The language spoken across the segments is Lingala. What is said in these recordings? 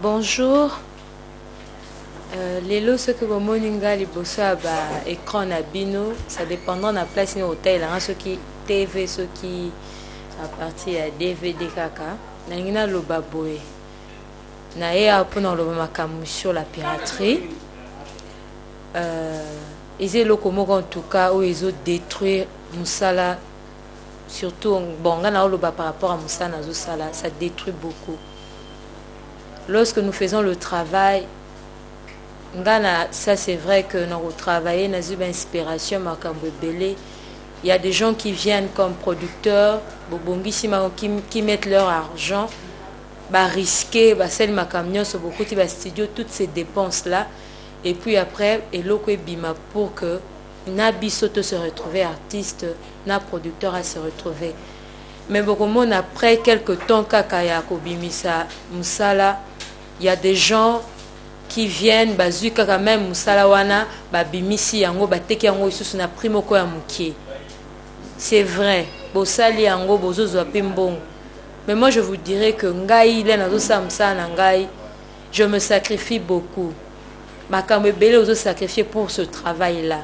Bonjour. Lelo ce que vous moninga liboso ba écran na bino, ça dépendant de la place ni hôtel hein, ceux qui TV ceux qui à partir à DVD kaka. Na ngina loba boy. Na ya pona loba makamu sur la piraterie. Ils ont locomoko en tout cas où ils ont détruit Moussala, surtout bon par rapport à Moussala ça détruit beaucoup. Lorsque nous faisons le travail, ça c'est vrai que nous travaillons, nous avons une inspiration, il y a des gens qui viennent comme producteurs, qui mettent leur argent, risquer, beaucoup de studios, toutes ces dépenses là. Et puis après, eloko bima pour que Nabi Soto se retrouve artiste, na producteur à se retrouver. Mais beaucoup après quelques temps kakaya kobimisa Moussala, il y a des gens qui viennent bazuka quand même Moussala wana babimisi yango bateki yango isusu na primo ko ya mukie. C'est vrai, bosali yango bozozo pimbong. Mais moi je vous dirais que ngai ile nazo samsa na ngai, je me sacrifie beaucoup. Makambe belé aux sacrifier pour ce travail-là.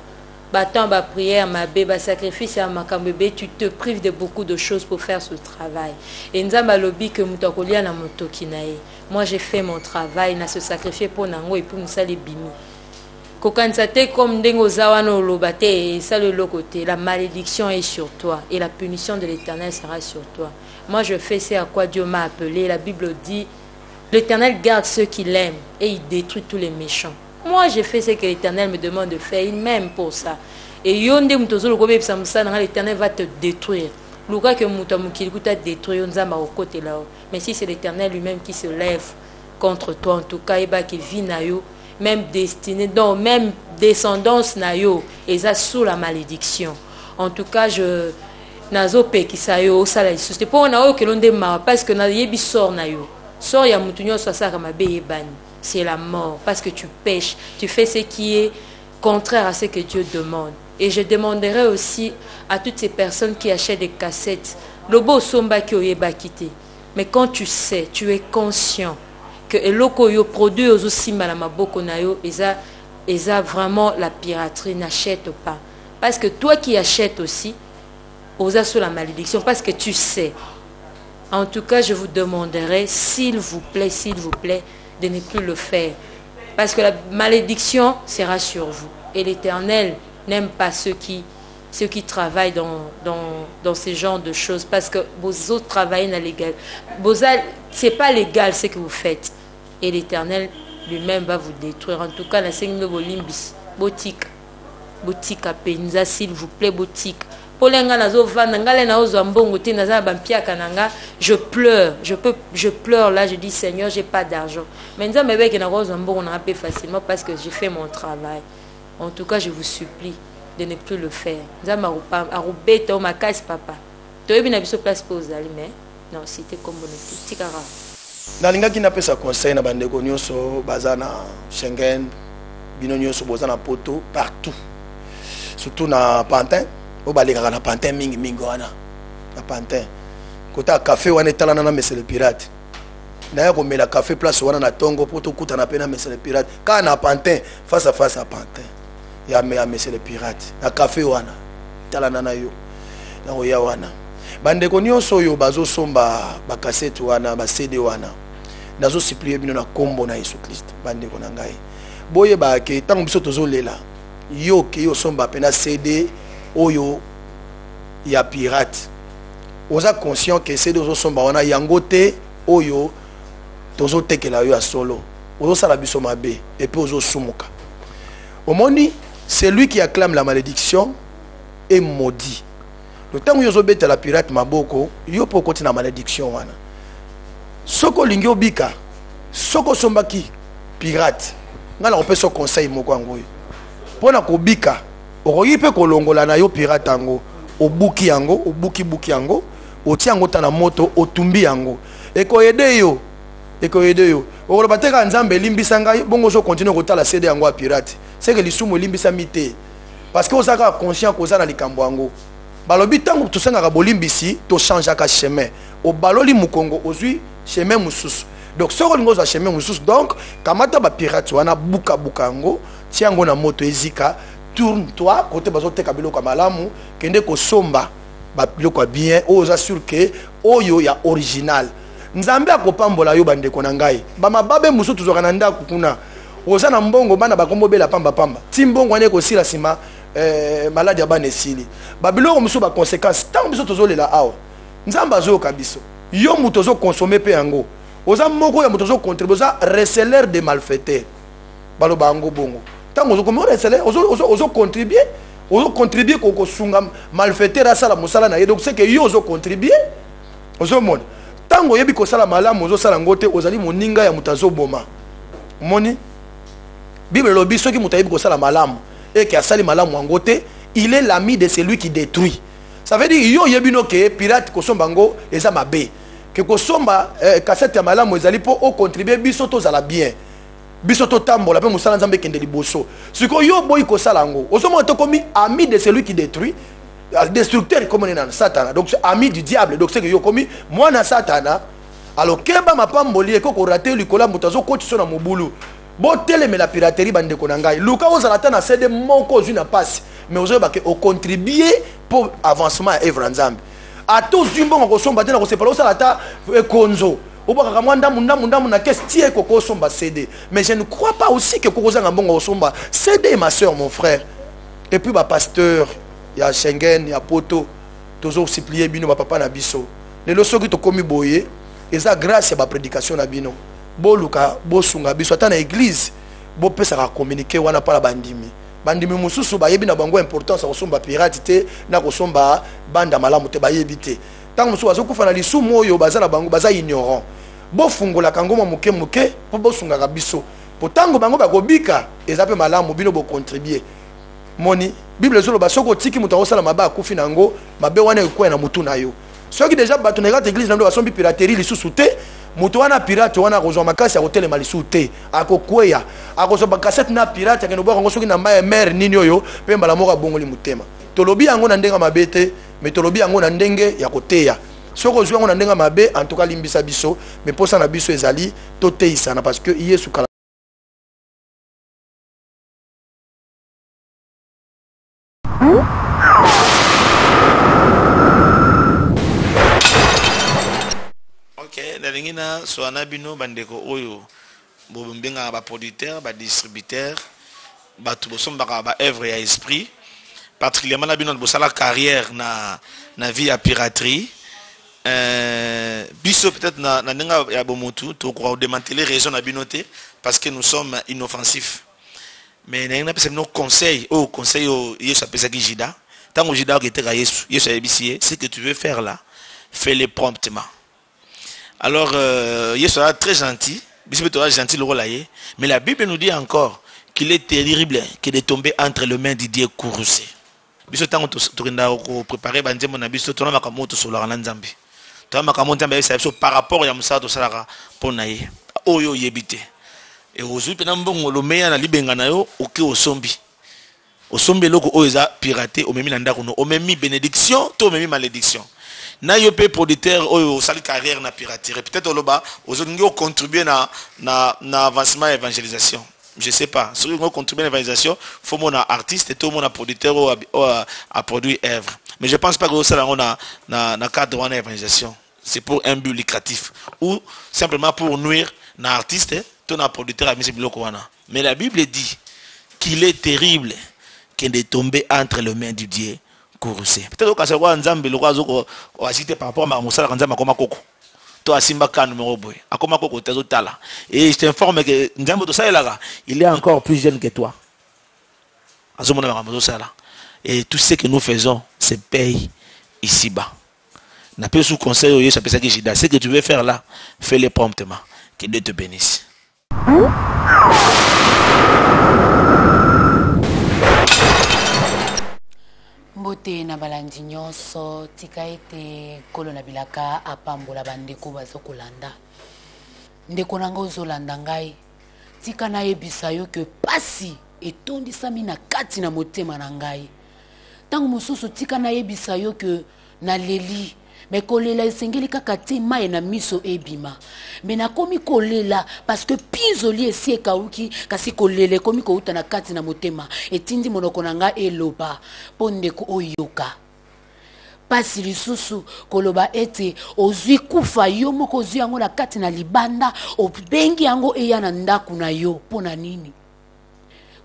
Battant ma prière, ma bébé sacrifice à makambe belé, tu te prives de beaucoup de choses pour faire ce travail. Et nzamba lobi que mutakolia na motokinae. Moi j'ai fait mon travail, na se sacrifier pour nango et pour musali bimi. Kokansate comme dengo zawano lobate et ça le côté, la malédiction est sur toi et la punition de l'Éternel sera sur toi. Moi je fais ce à quoi Dieu m'a appelé. La Bible dit l'Éternel garde ceux qui l'aiment et il détruit tous les méchants. Moi, j'ai fait ce que l'Éternel me demande de faire, il m'aime pour ça. Et l'Éternel va te détruire. Mais si c'est l'Éternel lui-même qui se lève contre toi, en tout cas, qui vit même destinée, donc même descendance nayo, et ça sous la malédiction. En tout cas, je nazo pe qui sa yo ça la c'est pour na que l'on démarre parce que na yebi sort nayo. Sort ya mutunyo so ça comme be bani. C'est la mort, parce que tu pêches, tu fais ce qui est contraire à ce que Dieu demande. Et je demanderai aussi à toutes ces personnes qui achètent des cassettes, lobo somba ki oyeba kité. Mais quand tu sais, tu es conscient que eloko yo produit aux simba la maboko na yo, eza vraiment la piraterie, n'achète pas. Parce que toi qui achètes aussi, osa sous la malédiction, parce que tu sais. En tout cas, je vous demanderai, s'il vous plaît, de ne plus le faire. Parce que la malédiction sera sur vous. Et l'Éternel n'aime pas ceux qui travaillent dans ce genre de choses. Parce que vos autres travaillent dans légal. Ce n'est pas légal ce que vous faites. Et l'Éternel lui-même va vous détruire. En tout cas, la Seigneur de Bolimbis, boutique à Penza, s'il vous plaît, boutique. Je pleure, je pleure là, je dis Seigneur, j'ai pas d'argent. Mais on a fait facilement parce que j'ai fait mon travail. En tout cas, je vous supplie de ne plus le faire. Papa. Tu as une place pour vous aller, mais non, c'était comme on est. Nalinga qui n'a pas sa conseil na bande konyoso bazana Schengen binonyoso bozana poto partout. Surtout na Pantin. Au balika na Pantin mingi wana na Pantin kota café wana etalana na Monsieur le Pirate na ko mela café place wana na tongo poto kuta na pena Monsieur le Pirate ka na Pantin face à face à Pantin ya Monsieur le Pirate na café wana etalana na yo na oya wana bande ko nyonso yo bazo somba ba cassette wana ba CD wana nazo supplier bino na kombo na Yesu Christ bande ko na ngai boye ba ke tango biso tozolela yo ke yo somba pena CD oyo ya pirate oza conscient que c'est deux somba wana yangote oyo tozo tekela yo a solo ozo sala biso mabe et puis ozo sumuka omoni c'est lui qui acclame la malédiction est maudit le temps où yo beta la pirate maboko yo poko tina malédiction wana soko lingio bika soko somba ki pirate ngala on peut so conseil moko ngoyo pona ko bika okoyi pe kolongola na yo pirate yango obuki yango oti yango ta na moto otumbi yango ekoyede yo okoloba te ka nzambe elimbisa ngai bongo zo continue kotala CD yango ya pirate c'est que lisumu elimbisa mite parce que osaka conscient koza na likambo yango balobi tango to sanga bolimbisi to changer ka chemin au baloli mukongo ozui chemin mususu donc soko lingo za chemin mususu donc kamata ba pirate wana buka bukango tiango na moto ezika tourne toi côté bazo teka biloko malamu kende ko somba ba biloko bien oza sûr que oyo ya original nzambe akopambola yo bande kona ngai ba mababe mususu tuzwa na ndako kuna oza na mbongo bana bakombo bela pamba pamba timbongo ane ko sila sima maladi ya bana esili babiloko mususu ba conséquences tant biso tozolela awa nzamba zo kabiso yo muto zo consommer pe yango oza moko ya muto zo contribuer oza receleur de malfaiteurs balo bango bongo tant ozo comme receleur ozo contribuer ko sunga malfaiteur asala musala na ye donc c'est que yo ozo contribuer ozo mona tango yebi ko sala malamu ozo sala ngote ozali moninga ya mutazo boma moni Bible lobi soki mutayebi ko sala malamu et qui a sali malamu ngote il est l'ami de celui qui détruit. Ça veut dire yo yebino ke pirate ko sombango eza mabe ke ko somba cassette ya malamu ezali po o contribuer biso to zala bien biso to tambola pe musala nzambe kende liboso siko yo boy ko sala ngo osomo to komi ami de celui qui détruit destructeur comme on est dans Satan donc c'est ami du diable donc c'est que yo komi moi na Satana alors keba mapamboli ko ko rater likola mutazo ko tiso na mobulu bo teleme la piraterie bande ko ngai luka ozalata na cede moko zuna passe mais ozo ba ke o contribuer pour avancement à Evra Nzambe a tous zimbongo ko somba tena ko sepala osalata konzo obaka mwanda mundamu na kestie ko ko somba cede mais je ne crois pas aussi que ko zanga mbongo somba cede ma soeur mon frère et puis ba pasteur ya Schengen ya poto tozo supplier bino ba papa na biso lelo soki to komi boye eza grâce ya ba prédication na bino boluka bosunga biso ata na église bo pesa ka communiquer wana pala bandimi mususu bayebi na bango importance kosomba pirate te na kosomba banda malamu te bayebi te tango mususu azokufa na lisu moyo baza na bango baza ignorant bo fungola kangoma muke po bosunga ka biso po tango bango bakobika eza pe malamu bino bo contribuer moni Bible zolo ba soko tiki mutu akosala maba akufi nango mabe wana ekwe na mutu na yo soki déjà bato na église na ndo basombi piraterie lisusu te mutu wana pirate wana kozwa makasi ya kotelema lisusu te akokweya akozwa bakasete na pirate akende bwa soki na maya mère nini oyo pe mbala moko abongoli mutema tolobi yango na ndenga mabe te mais tolobi yango na ndenge ya koteya soko ozwi yango na ndenga mabe en tout cas limbisa biso mais posa na biso ezali toteisana parce que Yesu kala Nalingina soana bino bandeko oyo bombenga ba producteur ba distributeur ba tubosombaka ba œuvre ya esprit particulièrement na bino bosala carrière na vie ya piraterie biso peut-être na ninga ya bomotu to ko démanteler raison na binoté parce que nous sommes inoffensifs mais na pesa nos conseils au conseil Yesu apesa ki jida tango jida ko eteka Yesu yebisiye ce que tu veux faire là fais-le promptement. Alors, Yesu est très gentil, gentil le rôle, mais la Bible nous dit encore qu'il est terrible que de tomber entre les mains du Dieu courroucé. Biso tango to préparer banzembo na biso to na makamoto so la nzambe. To na makamoto nzambe ça par rapport ya musala to salaka pona ye. Oyo yebite. Et aujourd'hui pe na mbongo lo meya na libenga na yo oke osombi. Osombi loko oza pirater o memi na ndako no o memi bénédiction to memi malédiction. Na yo pe producteur oyo sali carrière na piraterie peut-être oloba ozongi contribuer na avancement évangélisation je sais pas si on contribuer à l'évangélisation faut mon artiste et tout mon producteur a produit œuvre mais je pense pas que ça na cadre de l'évangélisation c'est pour un but lucratif ou simplement pour nuire na artiste ton producteur a mis biloko wana mais la Bible dit qu'il est terrible qu'il de tomber entre les mains du Dieu. Peut-être que c'est quoi Nzambe le quoi o agité par rapport à Moussa Nzambe comme koko to asimba kan numéro boy akoma koko tezo tala et je t'informe que Nzambe to ça là il est encore plus jeune que toi azomona ngamo ça là et tout ce que nous faisons c'est paye ici bas n'a pas sous conseil au Yesu ça que jida ce que tu veux faire là fais-le promptement que Dieu te bénisse. Mbote na balandi nyonso tika ete kolo na bilaka apambola bandeko bazokolanda ndeko nanga ozolanda ngai tika na yebisa yo ke pasi etondisami na kati na motema na ngai Tango mosusu tika na yebisa yo que na leli. Mais kolela esengeli kaka te mai na miso ebima. Mais na komi kolela parce que pizoli esi ekauki kasi kolele komi kouta na kati na motema. Etindi monoko na nga eloba pondeko oyoka. Pasi lisusu koloba ete ozwi kufa yo moko ozwi yango na kati na libanda obengi yango eya na ndaku na yo pona nini?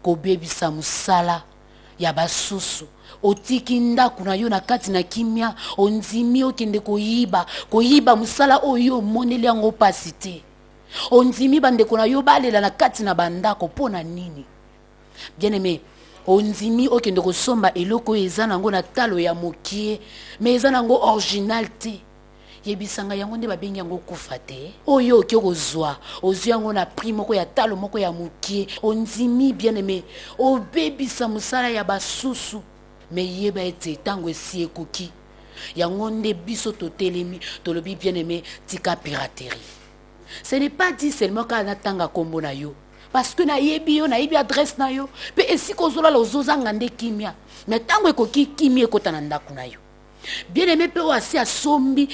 Kobebisa musala ya basusu. Otiki ndaku na yo na kati na kimia onzimi okende koyiba musala oyo moneli yango pasi te. Onzimi bandeko na yo balela na kati na bandako pona nini? Bien aimé, onzimi okende kosomba eloko eza nango na talo ya mokie mais eza nango original te. Yebisanga yango nde babengi yango kufa te. Oyo okyo kozwa ozwi yango na prix moko ya talo moko ya mokie. Onzimi bien aimé obebisa musala ya basusu. Mais yeba ete tango esi ekoki yango nde biso totelemi tolobi bien aimé tika piraterie. Ce n'est pas dit seulement ka na tanga kombo na yo parce que na yebi adresse na yo pe esi kozola lozozanga nde kimia mais tango ekoki kimia ekota na ndaku na yo bien aimé pe oasi asombi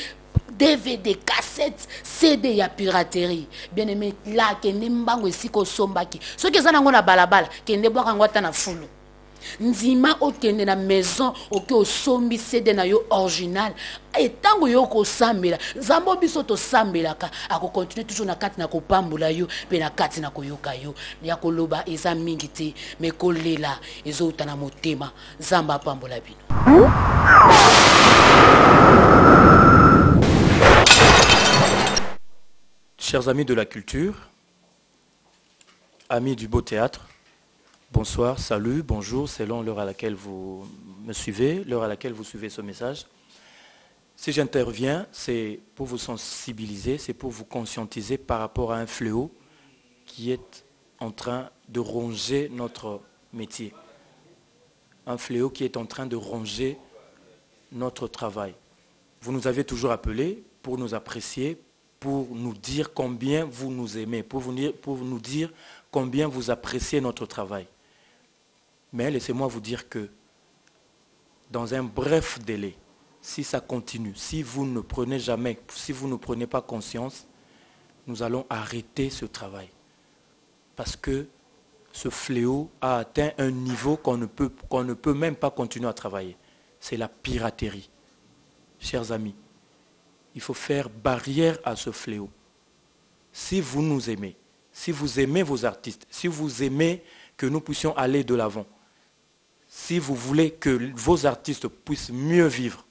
DVD, cassette, CD ya piraterie. Bien aimé la kende mbango esi kosombaki soki eza nango na balabala kende bwaka ngo ata na fulu. Nzima okende na maison oke osombi CD na yo original etango yo kosambela zambo biso to sambelaka ako continue toujours na kati na kopambola yo pe na kati na koyoka yo ya koloba eza mingi te me kolela ezouta na motema zamba pambola bino. Chers amis de la culture, amis du beau théâtre, bonsoir, salut, bonjour, selon l'heure à laquelle vous me suivez, l'heure à laquelle vous suivez ce message. Si j'interviens, c'est pour vous sensibiliser, c'est pour vous conscientiser par rapport à un fléau qui est en train de ronger notre métier. Un fléau qui est en train de ronger notre travail. Vous nous avez toujours appelés pour nous apprécier, pour nous dire combien vous nous aimez, pour nous dire combien vous appréciez notre travail. Mais laissez-moi vous dire que dans un bref délai, si ça continue, si vous ne prenez pas conscience, nous allons arrêter ce travail. Parce que ce fléau a atteint un niveau qu'on ne peut même pas continuer à travailler. C'est la piraterie. Chers amis, il faut faire barrière à ce fléau. Si vous nous aimez, si vous aimez vos artistes, si vous aimez que nous puissions aller de l'avant, si vous voulez que vos artistes puissent mieux vivre,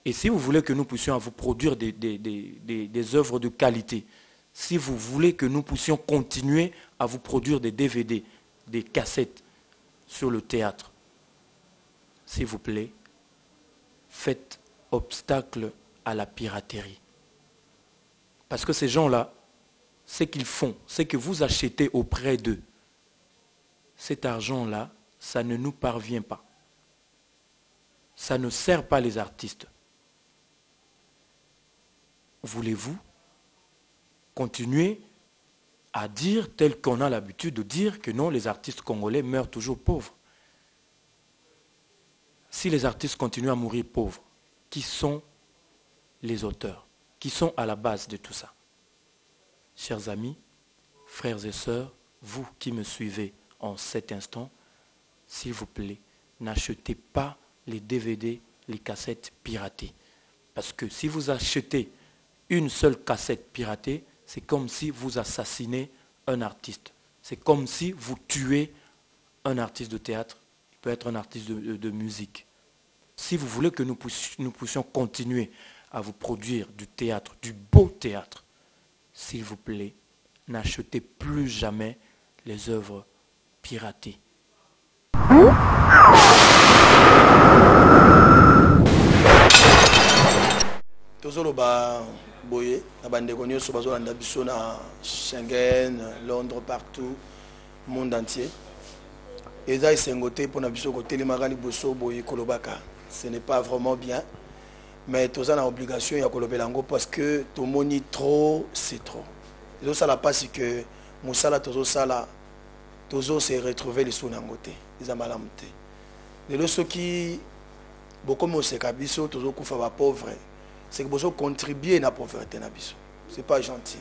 et si vous voulez que nous puissions vous produire des œuvres de qualité, si vous voulez que nous puissions continuer à vous produire des DVD, des cassettes sur le théâtre, s'il vous plaît, faites obstacle à la piraterie. Parce que ces gens-là, ce qu'ils font, c'est que vous achetez auprès d'eux. Cet argent-là, ça ne nous parvient pas. Ça ne sert pas les artistes. Voulez-vous continuer à dire, tel qu'on a l'habitude de dire, que non, les artistes congolais meurent toujours pauvres? Si les artistes continuent à mourir pauvres, qui sont les auteurs? Qui sont à la base de tout ça? Chers amis, frères et sœurs, vous qui me suivez en cet instant, s'il vous plaît, n'achetez pas les DVD, les cassettes piratées. Parce que si vous achetez une seule cassette piratée, c'est comme si vous assassinez un artiste. C'est comme si vous tuez un artiste de théâtre. Il peut être un artiste de musique. Si vous voulez que nous puissions continuer à vous produire du théâtre, du beau théâtre, s'il vous plaît, n'achetez plus jamais les œuvres piratées. Tozoloba boye na bandeko nyonso bazolanda biso na Schengen, Londres, partout, monde entier. Eza isengote pour na biso kotelemaka liboso boye kolobaka. Ce n'est pas vraiment bien, mais tous en obligation ya kolobelango parce que tout moni trop c'est trop. Et ça la passe que musala tozo sala tozo se retrouver les sonangote. Ils amalamte. Les ceux qui beaucoup de ces cabisso, tous les pauvres, c'est que vous contribuez à la pauvreté na biso. C'est pas gentil.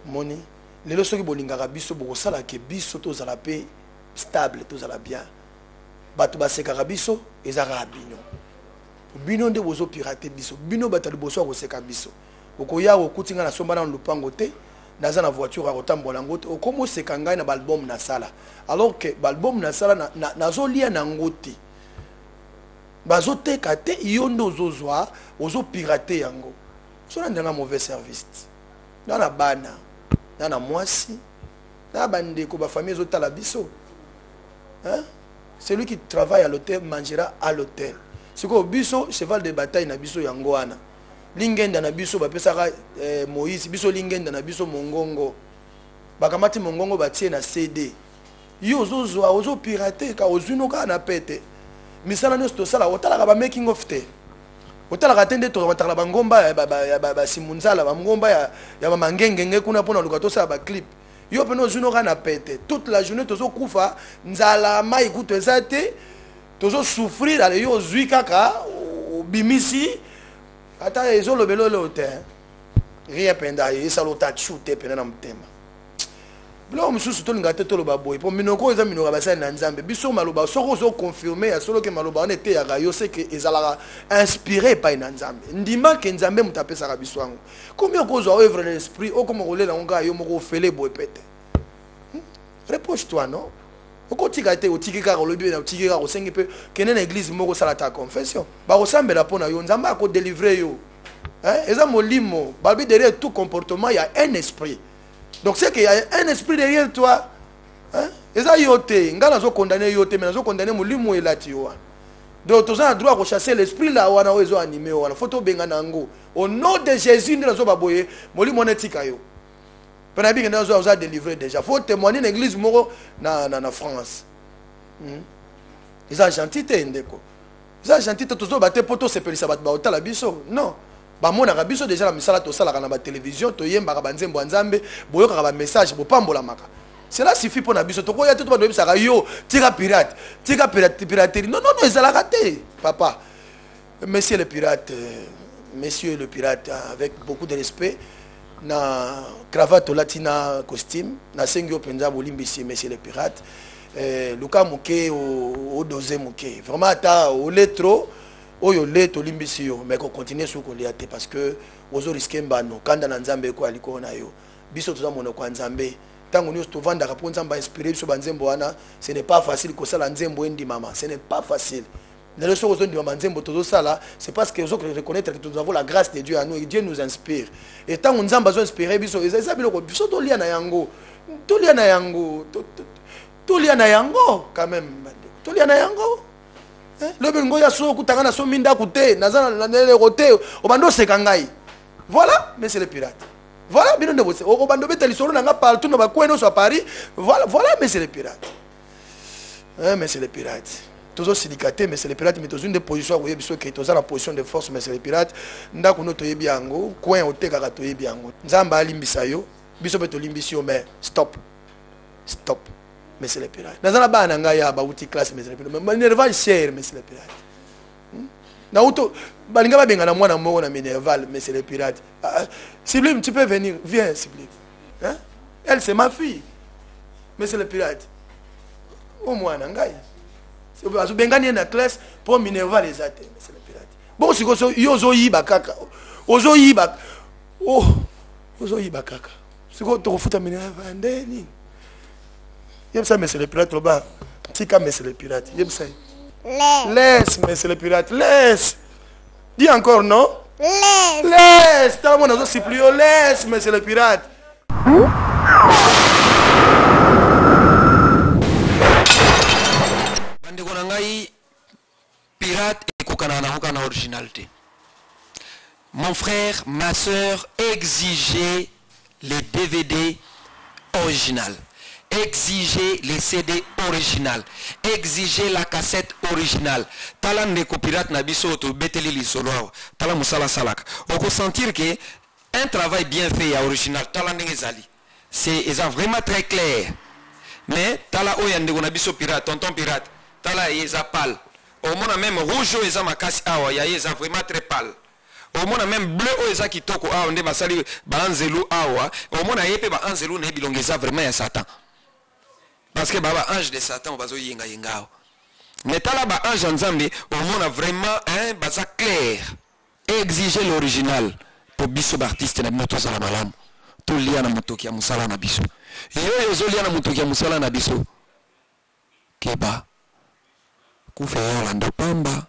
Moni, les leçons qui bolingara biso, beaucoup ça là que biso tous à la paix stable, tous à la bien. Batu ba sekara biso, ezara bino. Bino de bozo pirater biso. Bino batali boso ko seka biso. Oko ya okutinga na somba na lupango te, naza na voiture a rotambola ngote, okomo seka ngai na album na sala. Alors que album na sala nazo lia na ngote. Bazo teka te yondo zozwa, ozo pirater yango. So na ndanga mauvais service. Dans la bana, dans la moisi, dans la bande ko ba famille zotala biso. Hein? Celui qui travaille à l'hôtel mangera à l'hôtel. C'est quoi biso cheval de bataille na biso yango wana. Lingenda na biso ba pesaka Moïse, biso lingenda na biso mongongo. Bakamati mongongo batie na CD. Yo zozwa ozo pirater ka ozuno ka na pete. Misala nyo sto sala otala ba making of te. Otala katende to matala bangomba ba simunzala ba ngomba ya mangengenge kuna pona lukato sa ba clip. Yo peno zuno ka na pete. Toute la journée tozo kufa nzala mai kuto ezate tozo souffrir ale yo zui kaka bimisi ata ezo lobelo le te. Rien penda yesa lota chute pena na mtema. Blo mususu to ngate to loba boy po minoko eza minoko basali na nzambe biso maloba soko zo confirmer ya solo ke maloba on était ya gayo c'est que ezala inspiré par na nzambe ndima ke nzambe mutapesa ka biso wangu combien kozo œuvre de l'esprit o comme rolela nga yo moko fele boy pete reproche-toi non okotika te otiki ka lobi na otiki ka osengi pe kene na église moko sala ta confession ba osambela pona yo nzambe ako délivrer yo hein eza molimo balbi derrière tout comportement il y a un esprit. Donc c'est qu'il y a un esprit derrière toi. Hein? Et ça yote, ngana zo condamner yote, mais zo condamner molimo elati yo. Donc tu as droit de chasser l'esprit là wana ozo animé wana. Photo benga nango. Au nom de Jésus ndazo baboye, molimo netika yo. Pena bi ngana zo délivrer déjà. Faut témoigner l'église moko na France. Ils ont gentité ndeko. Ils ont gentité tozo baté poto sepelisa bat ba otala biso. Non. Ba mona biso déjà la misala to sala kana ba télévision to yemba ka banzembo nzambe boyo ka ba message bo pambola maka. Cela suffit pour na biso to ko ya to ba do bisaka yo tika pirate piraterie. Non ezala raté papa. Monsieur le pirate avec beaucoup de respect na cravate latina costume na sengyo penza bolimbisi monsieur le pirate luka muke o doze muke. Vraiment ta o letro oyo leto limbisi yo mais ko continuer sur ko liate parce que ozo risquer mbano kanda na nzambe ko aliko na yo biso toza mona kwa nzambe tango nyo to vanda ka po nzamba inspirer biso banzembo wana ce n'est pas facile ko sala nzembo endi mama ce n'est pas facile le leso ozo ndi mama nzembo tozo sala c'est parce que ozo reconnaître que nous avons la grâce de Dieu à nous et Dieu nous inspire et tango nzamba zo inspirer biso eza biloko biso to lia na yango to lia na yango quand même to lia na yango. Le bengo ya so kutanga na so minda kute nazana na le roté obando sekangai. Voilà monsieur le pirate. Voilà bino de bosse obando beteli solo na nga partout na ba kweno so à Paris. Voilà monsieur le pirate. Monsieur le pirate. Toujours syndicaté monsieur le pirate mais une des positions où biso ke toza la position de force monsieur le pirate ndako no to yebi yango coin oteka ka to yebi yango. Nzamba alimbisa yo biso beto limbisi yo mais stop. Monsieur le pirate. Dans la bana ngaya ba uti classe monsieur le pirate. Minerval cher monsieur le pirate. Na auto balinga ba benga na mwana moko na Minerval monsieur le pirate. Sublime tu peux venir, viens Sublime. Hein? Elle c'est ma fille. Monsieur le pirate. Au mwana ngaya. Azu benga ni na classe pour Minerval ezate monsieur le pirate. Bon siko so yozo yiba kaka. Ozo yiba. Oh, ozo yiba kaka. Siko to futa Minerval ndeni. Yem ça monsieur le pirate là-bas. Tika monsieur le pirate. Yem ça. Laisse monsieur le pirate. Laisse. Dis encore non. Laisse. T'as mon oiseau plus haut. Laisse monsieur le pirate. Bande konangai pirate et kokana originalité. Mon frère, ma soeur exigeaient les DVD original. Exiger les CD original, exiger la cassette originale. Talan de copirate na biso to beteli li solo. Talan musala salak. On peut sentir que un travail bien fait à original. Talan ngezali. C'est vraiment très clair. Mais tala oyande gona biso pirate, tonton pirate. Tala yeza pal. Au moins même rouge eza makasi awa ya eza vraiment très pâle. Au moins même bleu eza kitoko awa nde basali ba anzelu awa. Au moins yepe ba anzelu na bilongeza vraiment ya Satan. Parce que baba ange de Satan bazo yenga yenga. Mais tala ba ange nzambe au moins vraiment hein baza clair. Exiger l'original pour biso artiste na moto za malamu. To lia na motoki ya musala na biso. Yo zo lia na motoki ya musala na biso. Keba kufeya lando pamba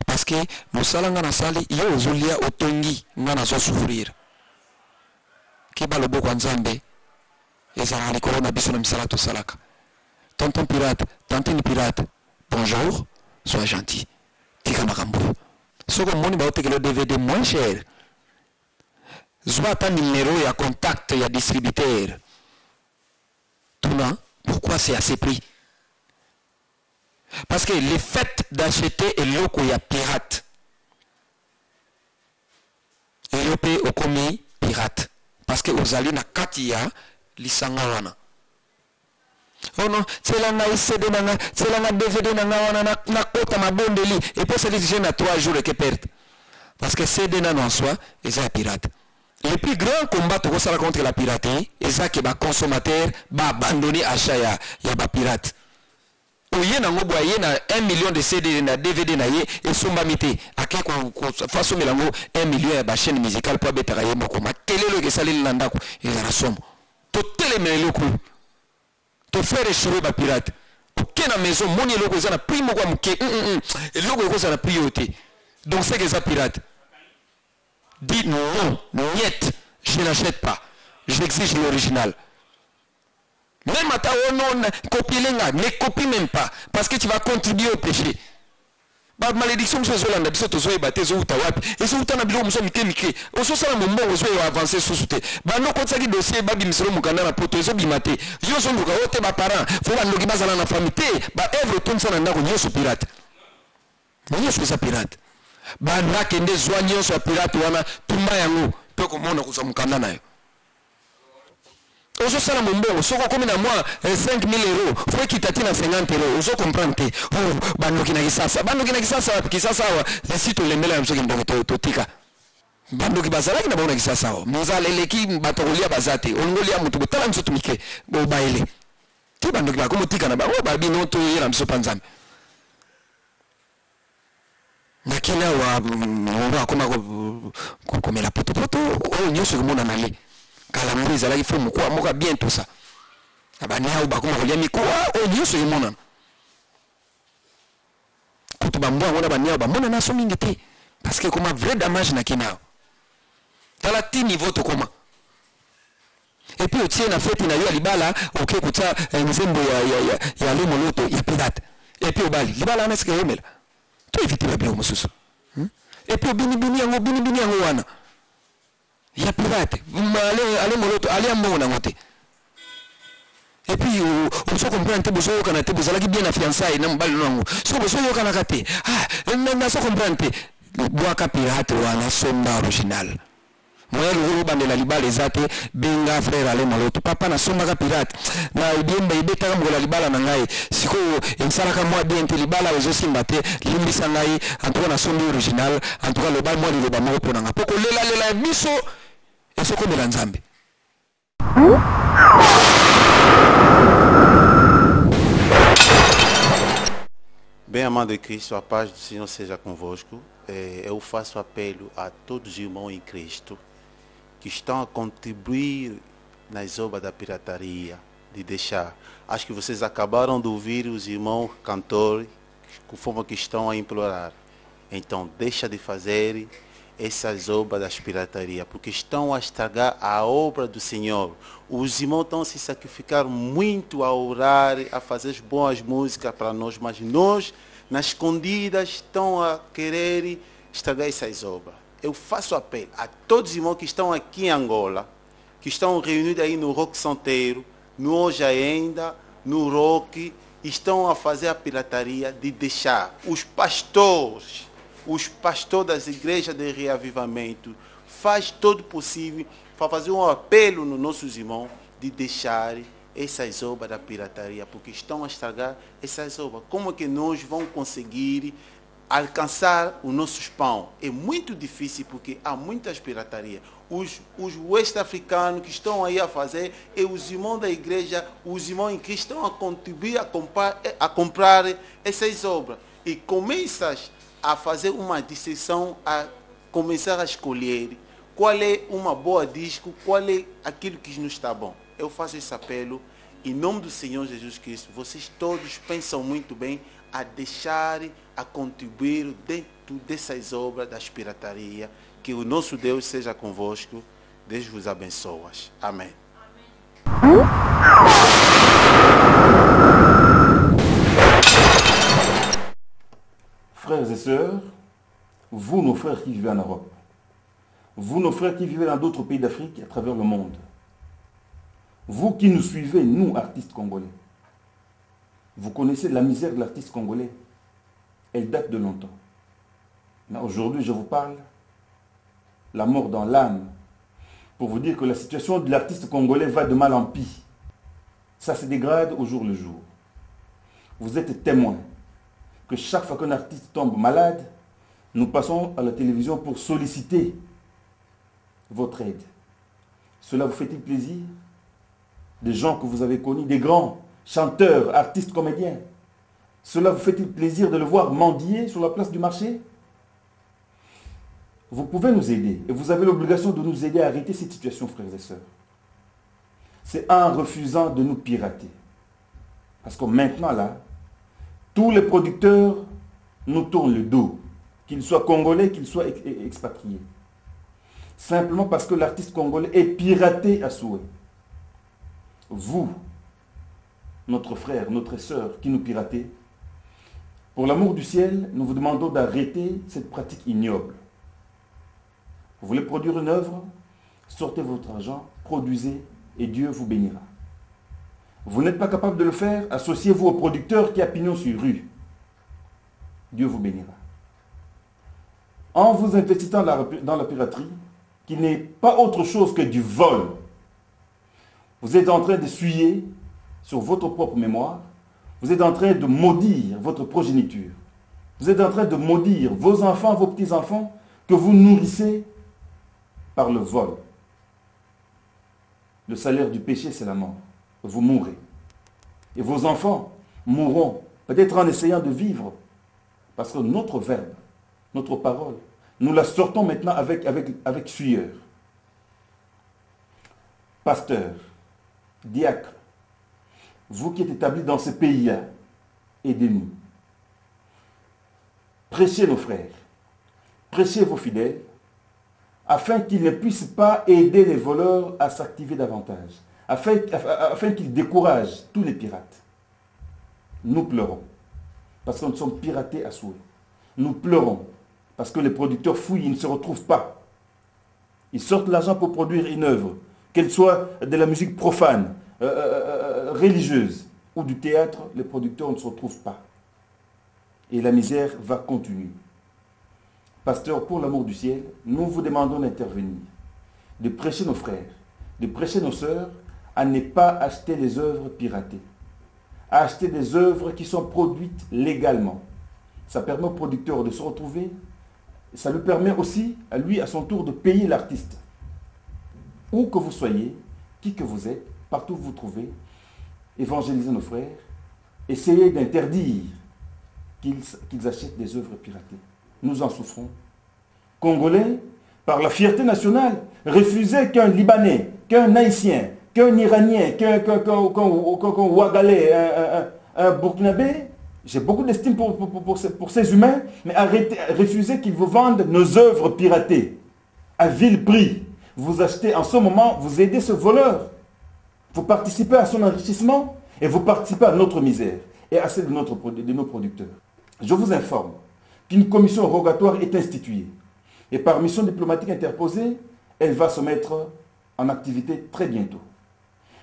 parce que musala nga na sali yo ozolia otongi nga na zo souffrir keba lobo kwa nzambe ezala likolo na biso na misala to salaka. Tonton pirate, tantine pirate, bonjour, sois gentil, tika makambo soko moni ba otekelo DVD moins cher zwa ta numéro ya contact ya distributeur tuna pourquoi c'est à ces prix. Parce que le fait d'acheter est loko ya pirate. Europe okomi pirate. Parce que ozali na kati ya lisanga wana. Oh non, c'est la na CD nanga, c'est la na DVD nanga wana na kota mabondeli et puis c'est les na 3 jours que perte. Parce que CD nano en soi, c'est pirate. Le plus grand combat to sala contre la piraterie, c'est que ba consommateur ba abandonner achat ya ba pirate. Oye na ngobo aye na 1 million de CD na DVD na ye et somba mité ake ko façon melango 1 million ya ba chaîne musicale pour betara ye moko makelelo ke saleli na ndako ezala somo to telemelo ko to faire échouer ba pirate ok na maison moni eloko ezana prix moko muke eloko eko ezana priorité donc c'est que ça pirate dit non niet je n'achète pas j'exige l'original. Même à ta non copie lenga, ne copie même pas parce que tu vas contribuer au péché. Ba malédiction so zolanda biso to zo ebate zo utawapi. Eso utana bilo muso mike. Oso sala mombo zo avancer sous souté. Ba no kotaki dossier ba bimiselo mukanda na poto zo bimate. Yo zo nduka ote ba parents, fo ba ndoki bazala na famille ba œuvre tout ça na ndako nyoso pirate. Nyoso ça pirate. Ba nakende zwa nyoso pirate wana tumba yango pe ko mona kusa mukanda nayo. Ozo sala mbongo soko komi na moi 5 000 euros faut kitati na 50 euros ozo comprendre te oh bandoki na kisasa wa si to lembela ya msoki ndongo to tika bandoki bazalaki na bona kisasa wa muzala eleki batokolia bazate ongolia mutu botala msoto mike bo baile ti bandoki ba komo tika na ba o ba bino to yera msopa nzambe na kila wa koma ko komela poto o nyoso komona na le kala mwiza la ifu mukwa moka bien tout ça abani au bakoma kolia mikuwa o nyoso yimona kutu bambo ngona bania bamona na so mingi te parce que comme vrai damage na kinao tala ti niveau to koma et puis otie na fete na yo libala oke kuta nzembo ya le moloto ya pirate et puis obali libala na sike yomela to éviter la bio mususu et puis bini yango wana ya pirate ale moloto ale ambona ngote et puis on se comprend te bozo kana te bozala ki bien na fiançailles na mbali nango so bozo yo kana kate na so comprend te boaka pirate wana somba original moya lugulu bandela libala ezate benga frère ale moloto papa na somba ka pirate na ibemba ibeta ngola libala na ngai siko ensala ka moi bien te libala ezo simba te limbisa ngai antoka na somba original antoka le bal moi le ba mo pona nga poko lela biso eso komela nzambe. Bem amado de Cristo, a paz do Senhor seja convosco. Eu faço apelo a todos os irmãos em Cristo que estão a contribuir nas obras da pirataria, de deixar. Acho que vocês acabaram de ouvir os irmãos cantores, conforme que estão a implorar. Então, deixa de fazer essas obras das piratarias, porque estão a estragar a obra do Senhor. Os irmãos estão a se sacrificar muito a orar, a fazer boas músicas para nós, mas nós, nas escondidas, estão a querer estragar essas obras. Eu faço apelo a todos os irmãos que estão aqui em Angola, que estão reunidos aí no Rock Santeiro, no Hoje Ainda, no Rock, estão a fazer a pirataria de deixar os pastores das igrejas de reavivamento, faz todo possível para fazer um apelo nos nossos irmãos de deixar essas obras da pirataria, porque estão a estragar essas obras. Como que nós vamos conseguir alcançar os nossos pão? É muito difícil porque há muitas piratarias. Os west-africanos que estão aí a fazer, e os irmãos da igreja, os irmãos que estão a contribuir a comprar essas obras. E começas a fazer uma distinção, a começar a escolher qual é uma boa disco, qual é aquilo que nos está bom. Eu faço esse apelo em nome do Senhor Jesus Cristo. Vocês todos pensam muito bem a deixar, a contribuir dentro dessas obras das piratarias. Que o nosso Deus seja convosco. Deus vos abençoe. Amém. Frères et sœurs, vous nos frères qui vivez en Europe, vous nos frères qui vivez dans d'autres pays d'Afrique à travers le monde, vous qui nous suivez, nous artistes congolais, vous connaissez la misère de l'artiste congolais. Elle date de longtemps. Mais aujourd'hui, je vous parle la mort dans l'âme, pour vous dire que la situation de l'artiste congolais va de mal en pis. Ça se dégrade au jour le jour. Vous êtes témoins que chaque fois qu'un artiste tombe malade, nous passons à la télévision pour solliciter votre aide. Cela vous fait-il plaisir? Des gens que vous avez connus, des grands chanteurs, artistes, comédiens. Cela vous fait-il plaisir de le voir mendier sur la place du marché? Vous pouvez nous aider et vous avez l'obligation de nous aider à arrêter cette situation, frères et sœurs. C'est en refusant de nous pirater. Parce que maintenant, là, tous les producteurs nous tournent le dos, qu'ils soient congolais, qu'ils soient expatriés. Simplement parce que l'artiste congolais est piraté à souhait. Vous, notre frère, notre sœur qui nous piratez, pour l'amour du ciel, nous vous demandons d'arrêter cette pratique ignoble. Vous voulez produire une œuvre? Sortez votre argent, produisez et Dieu vous bénira. Vous n'êtes pas capable de le faire? Associez-vous au producteur qui a pignon sur rue. Dieu vous bénira. En vous investissant dans la piraterie, qui n'est pas autre chose que du vol, vous êtes en train de suyer sur votre propre mémoire, vous êtes en train de maudire votre progéniture. Vous êtes en train de maudire vos enfants, vos petits-enfants, que vous nourrissez par le vol. Le salaire du péché, c'est la mort. Vous mourrez. Et vos enfants mourront, peut-être en essayant de vivre. Parce que notre verbe, notre parole, nous la sortons maintenant avec sueur. Pasteur, diacre, vous qui êtes établis dans ce pays-là, aidez-nous. Prêchez nos frères, prêchez vos fidèles, afin qu'ils ne puissent pas aider les voleurs à s'activer davantage, afin qu'ils découragent tous les pirates. Nous pleurons, parce que nous sommes piratés à souhait. Nous pleurons, parce que les producteurs fouillent, ils ne se retrouvent pas. Ils sortent l'argent pour produire une œuvre, qu'elle soit de la musique profane, religieuse, ou du théâtre, les producteurs ne se retrouvent pas. Et la misère va continuer. Pasteur, pour l'amour du ciel, nous vous demandons d'intervenir, de prêcher nos frères, de prêcher nos sœurs à ne pas acheter les œuvres piratées, à acheter des œuvres qui sont produites légalement. Ça permet au producteur de se retrouver, ça lui permet aussi, à lui, à son tour, de payer l'artiste. Où que vous soyez, qui que vous êtes, partout où vous vous trouvez, évangélisez nos frères, essayez d'interdire qu'ils achètent des œuvres piratées. Nous en souffrons. Congolais, par la fierté nationale, refusez qu'un Libanais, qu'un Haïtien, qu'un Iranien, qu'un Ouagalais, un Burkinabé, j'ai beaucoup d'estime pour ces humains, mais refusez qu'ils vous vendent nos œuvres piratées à vil prix. Vous achetez en ce moment, vous aidez ce voleur. Vous participez à son enrichissement et vous participez à notre misère et à celle de nos producteurs. Je vous informe qu'une commission rogatoire est instituée. Et par mission diplomatique interposée, elle va se mettre en activité très bientôt.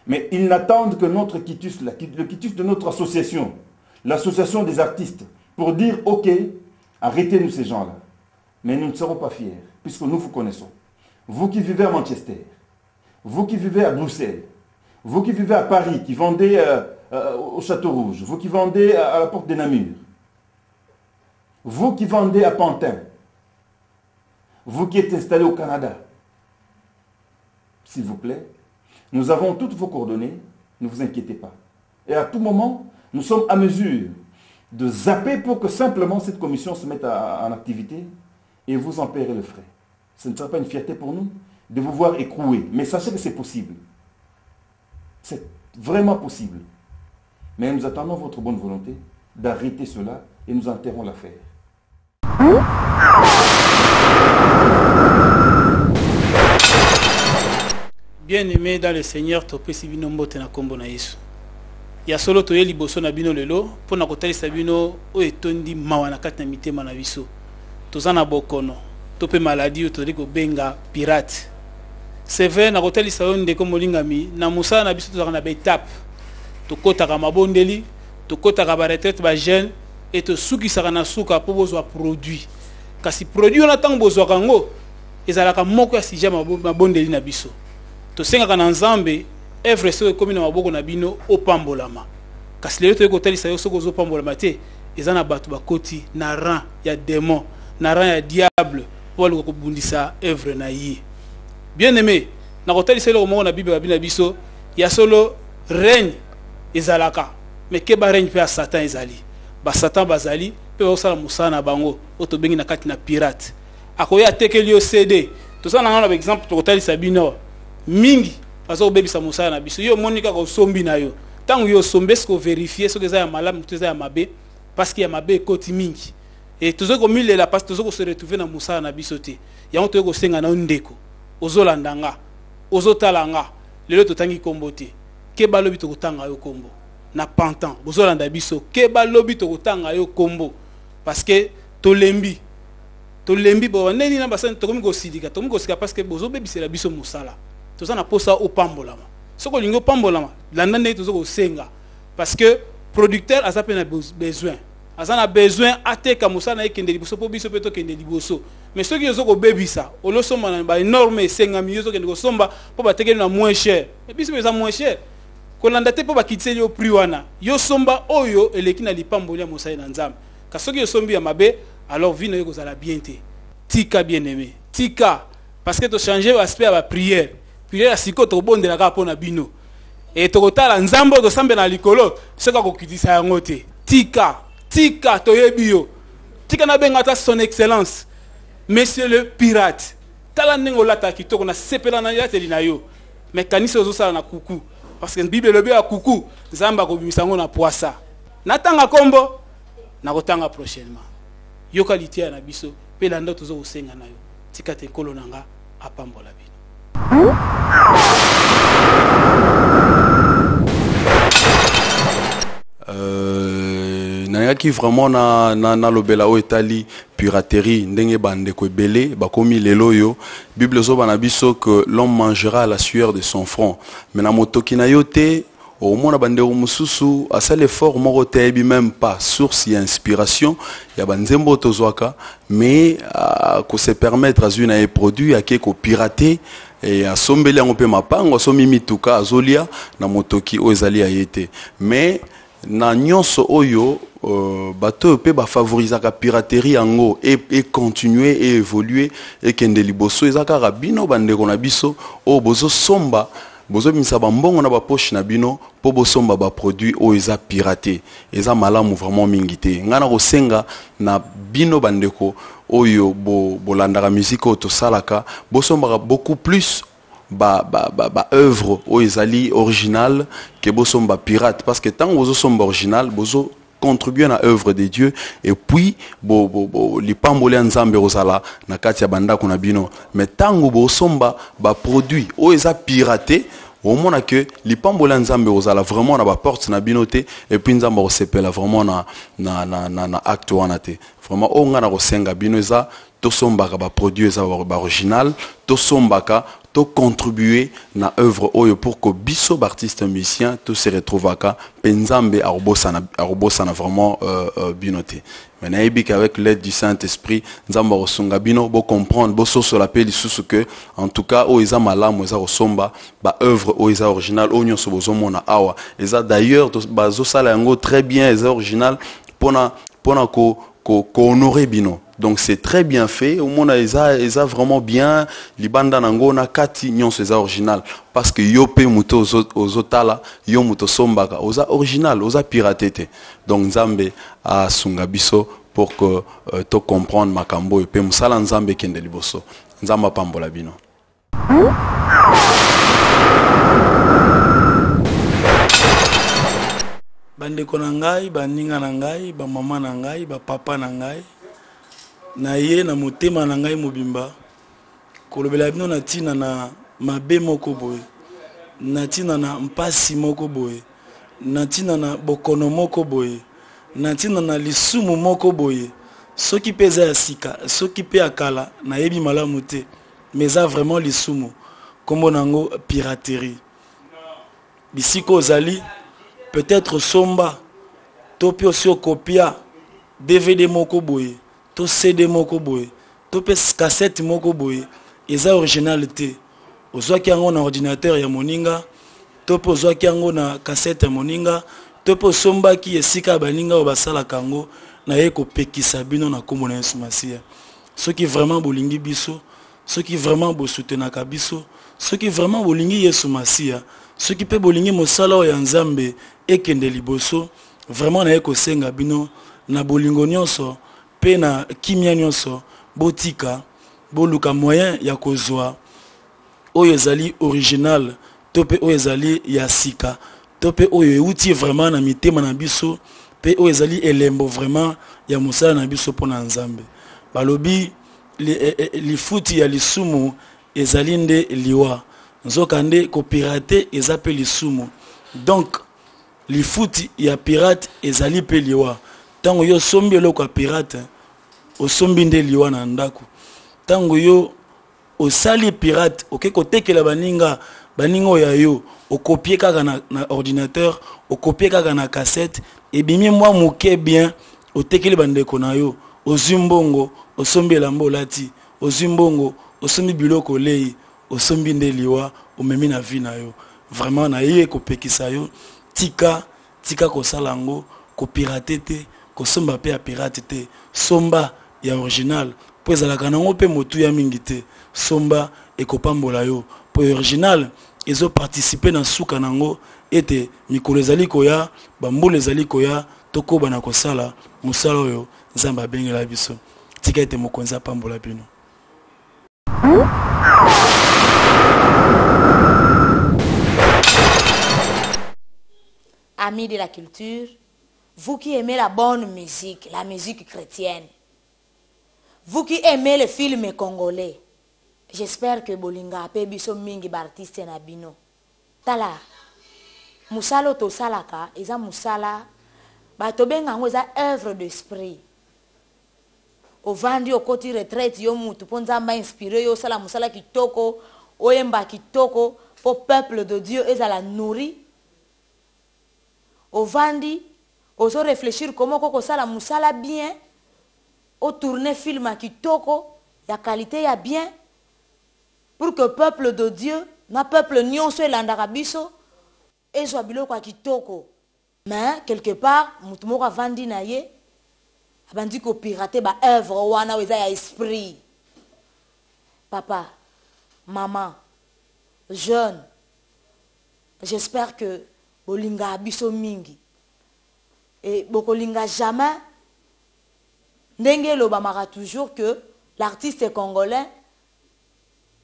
Mais ils n'attendent que notre quitus, le quitus de notre association, l'association des artistes, pour dire « Ok, arrêtez-nous ces gens-là ». Mais nous ne serons pas fiers, puisque nous vous connaissons. Vous qui vivez à Manchester, vous qui vivez à Bruxelles, Vous qui vivez à Paris, qui vendez au Château Rouge, vous qui vendez à la porte des Namur, vous qui vendez à Pantin, vous qui êtes installé au Canada, s'il vous plaît, nous avons toutes vos coordonnées, ne vous inquiétez pas. Et à tout moment, nous sommes à mesure de zapper pour que simplement cette commission se mette en activité et vous en paierez le frais. Ce ne sera pas une fierté pour nous de vous voir écrouer, mais sachez que c'est possible. C'est vraiment possible. Mais nous attendons votre bonne volonté d'arrêter cela et nous enterrons l'affaire. Bien-aimé dans le Seigneur, topesi bino mbote na kombo na Yesu. Ya solo toye liboso na bino lelo pona kotalisa bino o etondi mawa na kati na mitema na biso. Toza na bokono, tope maladie to ko benga pirate. C'est vrai na kotalisa yo ndeko molingami na musala na biso tozaka na ba étape. Tokotaka mabondeli, tokotaka ba retraite ba jeune et to sukisaka na suka po bozwa produit. Kasi produit on attend bozwa kango ezalaka moko ya sija mabondeli na biso. Tosengaka na Nzambe evre so komi na maboko na bino opambolama. Kasi lelo toye kotalisa yo soko zo pambolama te eza na bato bakoti na rang ya démon, na rang ya diable po luko kobundisa evre na yi. Bien-aimé, na kotalisa lelo moko na Bible na biso ya solo règne ezalaka, mais ke ba règne pe ya Satan ezali. Ba Satan bazali pe ba osala musala na bango oto bengi na kati na pirate. Akoya tekeli yo CD. Tosala na exemple to kotalisa bino mingi azo bebisa musala na biso yo monika ko sombi na yo tangu yo sombe ko vérifier ce que ça ya malamu to ya mabe parce qu'il y a mabe koti mingi et tozo ko milela parce tozo ko se retrouver na musala na biso te yango to ko senga na ndeko ozolandanga ozotalanga lelo to tangi kombo te ke balobi to kotanga yo kombo na pantan bozolanda biso ke balobi to kotanga yo kombo parce que to lembi bo neni na basani to komi ko sidika parce que bozo bebisa la biso musala toza na posa opambolama soko lingo pambolama landa ne tozo ko senga parce que producteur a sapé na besoin azana besoin ateka musana ekende liboso po biso peto kende liboso mais ceux qui yozo ko bebisa olosomba na ba énorme senga miyozo kende ko somba po batekeli na moins cher et biso beza moins cher ko landa te po bakitseli au prix wana yo somba oyo eleki na lipambolia musai na Nzambe ka soki yo sombi ya mabe alors vino yo kozala bien te tika bien-aimé tika parce que to changer aspect à la prière. Puis là siko to bondela ka pona bino et to kotala Nzambe to sambe na likolo seka ko kitisa yango te tika to yebio tika na benga ta son excellence monsieur le pirate tala ningo lata kitoko na sepela na yateli na yo mais kanisa ozo sala na kuku parce que Bible le a kuku Nzamba ko bimisango na poisa natanga kombo na kotanga prochainement yo qualité na biso pe landa tozo kosenga na yo tika te kolo nanga apambola bino. Nayaki vraiment na lobela o etali piraterie ndenge bande ko ebele bakomi lelo yo Bible zo bana biso que l'homme mangera à la sueur de son front mais na motoki na yo te au mona bande mususu asa l'effort moko te bi même pas source et inspiration ya banzembo tozwaka mais ko se permettre azuna e produit ake ko pirater et à sombeli yango pe mapango so mimituka azolia na motoki o ezali ayete mais na nyonso oyo bato pe ba favoriser la piraterie yango et continuer et évoluer et kende liboso ezaka rabino bande kona biso o bozo somba bozo bimisa bambongo na ba poche na bino po bosomba ba produit o eza piraté eza malamu vraiment mingité ngana ko senga na bino bandeko oyo bolandaka musique o to salaka bosomba beaucoup plus ba œuvre o ezali original que bosomba pirate parce que tant bozo somba original bozo contribuer à l'œuvre de Dieu et puis li pambolé Nzambe rozala na kati ya banda kuna bino mais tango bo somba ba produit o eza piraté au moins que li pambolé Nzambe rozala vraiment na ba porte na binoté et puis Nzambe osepela vraiment na acte wana te vraiment o nga na kosenga bino eza to sombaka ba produit eza ba original to sombaka to contribuer na œuvre oyo pour que biso artiste musicien to se retrouve aka penzambe arobosana vraiment binoté. Mais naïbi qu'avec l'aide du Saint-Esprit, nzamba osunga bino bo comprendre bo so la peli sous que en tout cas o isa malamu eza osomba ba œuvre o isa original o nyonso bozomona awa eza d'ailleurs bazo sala yango très bien eza original pona ko honorer bino. Donc c'est très bien fait. Au monde ils a vraiment bien libanda nango na kati nyonso eza original parce que yo pe muto ozotala yo muto sombaka oza original oza piraté. Donc nzambe a sunga biso pour que to comprendre makambo pe musala nzambe kende liboso. Nzamba pambola bino. Bandeko na ngai, baninga na ngai, ba mama na ngai, ba papa na ngai. Na ye na motema na ngai mobimba. Kolobela bino na tina na mabe moko boye. Na tina na mpasi moko boye. Na tina na bokono moko boye. Na tina na lisumu moko boye. Soki peza ya sika, soki pe akala na yebi malamu te. Mais ça vraiment lisumu. Kombo nango piraterie. Bisiko ozali peut-être somba to pe aussi copia DVD moko boye to CD moko boye to pe cassette moko boye eza originalité ozwaki yango na ordinateur ya moninga to pe ozwaki yango na cassette ya moninga to pe sombaki esika baninga o basala kango na ye ko pekisa bino na kombo na Yesu Masia. Ceux qui vraiment bolingi biso, ceux qui vraiment bo soutenaka biso, ceux qui vraiment bolingi Yesu Masia, ceux qui peut bolingi mosala ya Nzambe ekende liboso, vraiment na eko senga bino na bolingo nyonso pe na kimia nyonso botika boluka moyen ya kozwa oyo ezali original to pe oyo ezali ya sika to pe oyo euti vraiment na mitema na biso pe oyo ezali elembo vraiment ya mosala na biso pona Nzambe. Balobi lifuti ya lisumu ezali nde liwa nzoka nde ko pirate ezape lisumu. Donc lifuti ya pirate ezali pe liwa. Tango yo sombi eloko ya pirate osombi nde liwa na ndako. Tango yo osali pirate oke kotekela baninga ya yo okopie kaka na ordinateur okopie kaka na cassette ebimi mwa muke bien otekeli bandeko na yo ozimbongo osombi elamba olati ozimbongo osombi biloko lei osombi nde liwa omemi na vie na yo. Vraiment na ye kopekisa yo tika kosala ngo kopirate te kosomba pe ya pirate te somba ya original po ezalaka nango pe motu ya mingi te somba ekopambola yo po original ezo participer na suka nango ete mikolo ezali koya bambula ezali koya tokoba na kosala mosala oyo Nzambe abengela biso tika ete mokonzi apambola bino. Amis de la culture, vous qui aimez la bonne musique, la musique chrétienne, vous qui aimez les films congolais, j'espère que bolinga ape biso mingi ba artiste na bino. Tala, musala to salaka, eza musala, ba tobenga ngo eza œuvre d'esprit. Ovandi okoti retraite yo mutu ponza mba inspiré yo sala musala kitoko, oyemba kitoko, po peuple de Dieu ezala nourri. Ovandi, ozo réfléchir comment koko sala musala bien, o tourner film à kitoko, ya qualité ya bien, pour que peuple de Dieu, na peuple nyonso elandaka biso, ezwa biloko ya kitoko. Mais quelque part, mutu moko avandi na ye, abandi ko pirater ba œuvre wana weza ya esprit. Papa, maman, jeune, j'espère que bolinga biso mingi et bokolinga jamais ndenge lobamaka toujours que l'artiste congolais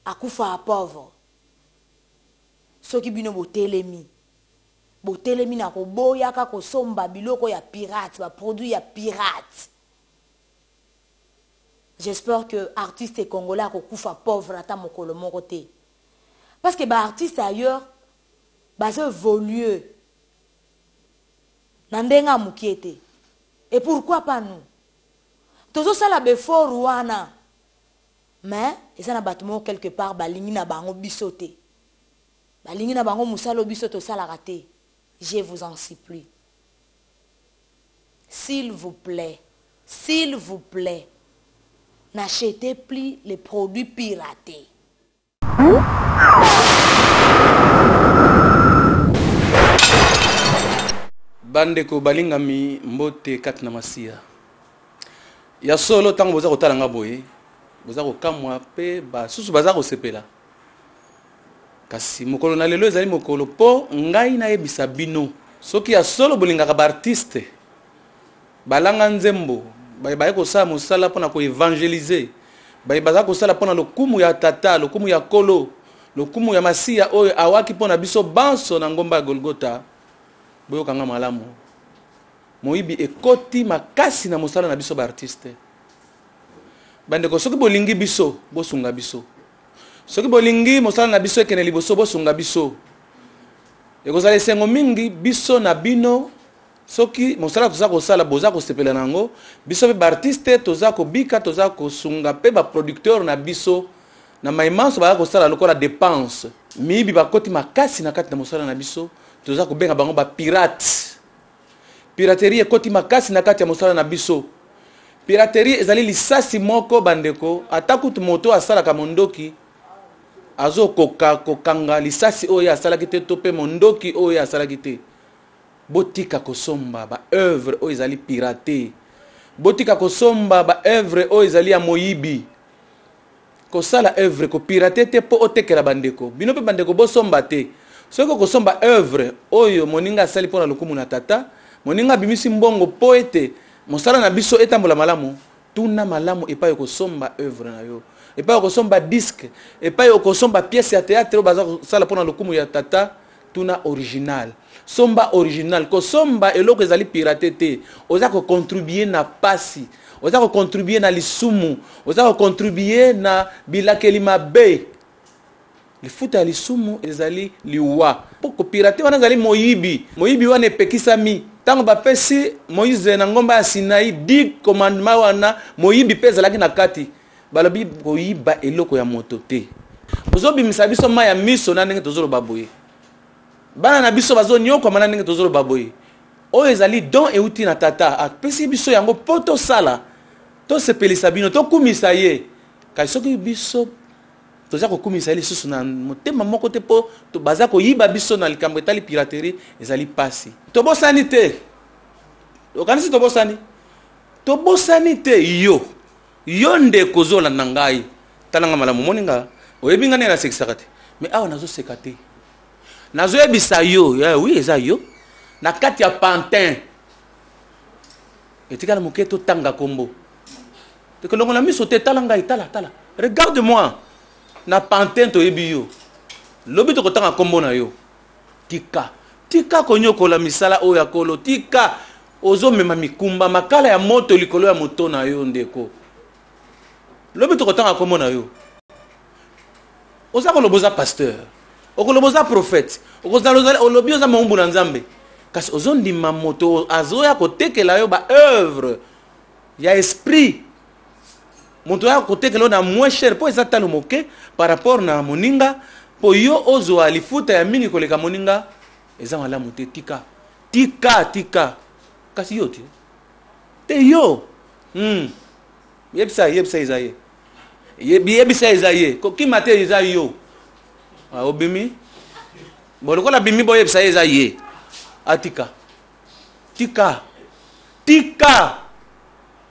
akufa a pauvre soki bino botelemi na koboyaka kosomba biloko ya pirate ba produit ya pirate. J'espère que artiste congolais akokufa pauvre ata mokolo moko te parce que ba artiste ailleurs bazo évoluer nandenga mukiete. Et pourquoi pas nous? Tozo sala befort wana. mais ils ont battement quelque part balingi na bango bisoté balingi na bango musalo bisoto sala raté. Je vous en supplie, s'il vous plaît, n'achetez plus les produits piratés. Bandeko balingami mbote kati na masia ya solo tango boza kotala nga boye boza kokamwa pe basusu baza kosepela kasi mokolo na lelo ezali mokolo po ngai nayebisa bino soki ya solo bolingaka baartiste balanga nzembo baye kosala mosala mpona koevangelize baye baza kosala mpona lokumu ya tata lokumu ya kolo lokumu ya masia oyo awaki mpona biso banso na ngomba ya Golgota. Boyokanga malamu moyibi ekoti makasi na mosala na biso ba artiste bandeko soki bolingi biso bosunga biso soki bolingi mosala na biso ekene liboso bosunga biso ekozala esengo mingi biso na bino soki mosala toza kosala boza kosepela nango biso pe ba artiste toza kobika toza kosunga pe ba producteur na biso na maimanso baza kosala lokola dépense miyibi bakoti makasi na kati na mosala na biso toza kobenga bango ba pirate. Piraterie ekoti makasi na kati ya mosala na biso. Piraterie ezali lisasi moko bandeko atakutu moto asalaka mondoki azo kokanga lisasi oyo asalaki te to pe mondoki oyo asalaki te. Botika kosomba ba œuvre oyo ezali pirate. Botika kosomba ba œuvre oyo ezali ya moyibi. Kosala œuvre ko pirate te po otekela bandeko. Bino pe bandeko bosomba te. Soko kosomba œuvre oyo moninga asali pona lokumu na tata moninga bimisi mbongo po ete mosala na biso etambola malamu tuna malamu epayo kosomba œuvre na yo epayo kosomba disque epayo kosomba pièce ya théâtre baza kosala pona lokumu ya tata tuna original somba original kosomba eloko ezali pirate te oza ko contribuer na pasi oza ko contribuer na lisumu oza ko contribuer na bilakeli mabe lifuta ya lisumu ezali liwa poko pirate wana ezali moyibi wana epekisami tango bapesi Moïse na ngomba ya Sinai 10 commandement wana moyibi pe ezalaki na kati balobi koyiba eloko ya moto te ozobimisa biso ma ya miso na ndenge tozoloba boye bana na biso bazonyokwa na ndenge tozoloba boye oyo ezali don euti na tata apesi biso yango po tosala tosepelisa bino tokumisa ye kasi soki biso toza kokumisa ye lisusu na motema moko te po baza koyiba biso na likambo etali piraterie ezali pasi tobosani te okanisi tobosani te yo nde kozola na ngai talanga malamu moninga oyebi nga nde nasekisaka te mais awa nazoseka te nazoyebisa yo oui eza yo na kati ya pantin etikala moke totanga kombo tekolongola miso te tala ngai tala regarde moi na pantin toyebi yo lobi tokotanga kombo na yo tika konyokola misala oyo ya kolo tika ozomema mikumba makala ya moto likolo ya moto na yo ndeko lobi tokotanga kombo na yo oza koloboza pasteur okoloboza prophète olobi oza maumbu na nzambe kasi ozondima moto azoya kotekela yo ba œuvre ya esprit moto ya kotekela yo na moins cher po eza talo moke par rapport na moninga po yo ozwa lifuta ya mingi koleka moninga eza malamu te tika kasi yo te yo yebisa eza ye yebisa eza ye kokima te eza yo obimi bolokola bimi boyebisa eza ye atika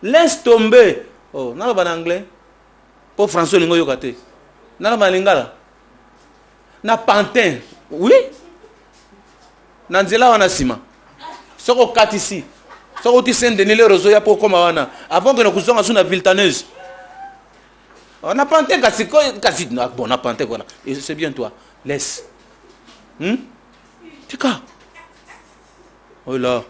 laisse tomber naloba na anglais po français olingo yoka te naloba na lingala na pantin oui na nzela wana nsima soko okatisi soko oti Saint-Denis le rozo ya po okoma wana avant kena kozonga su na Viltaneuse na pantin kasi bon na pantin voilà et c'est bien toi laisse tika oh là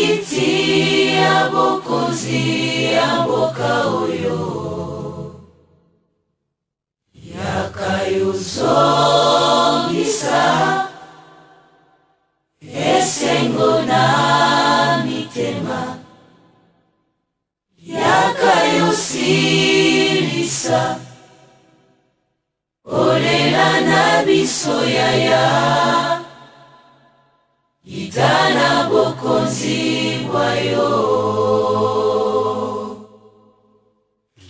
kiti ya bokonzi ya mboka oyo yakayozongisa esengo na mitema yakayosilisa olela na biso yaya itana bokonzi bwayo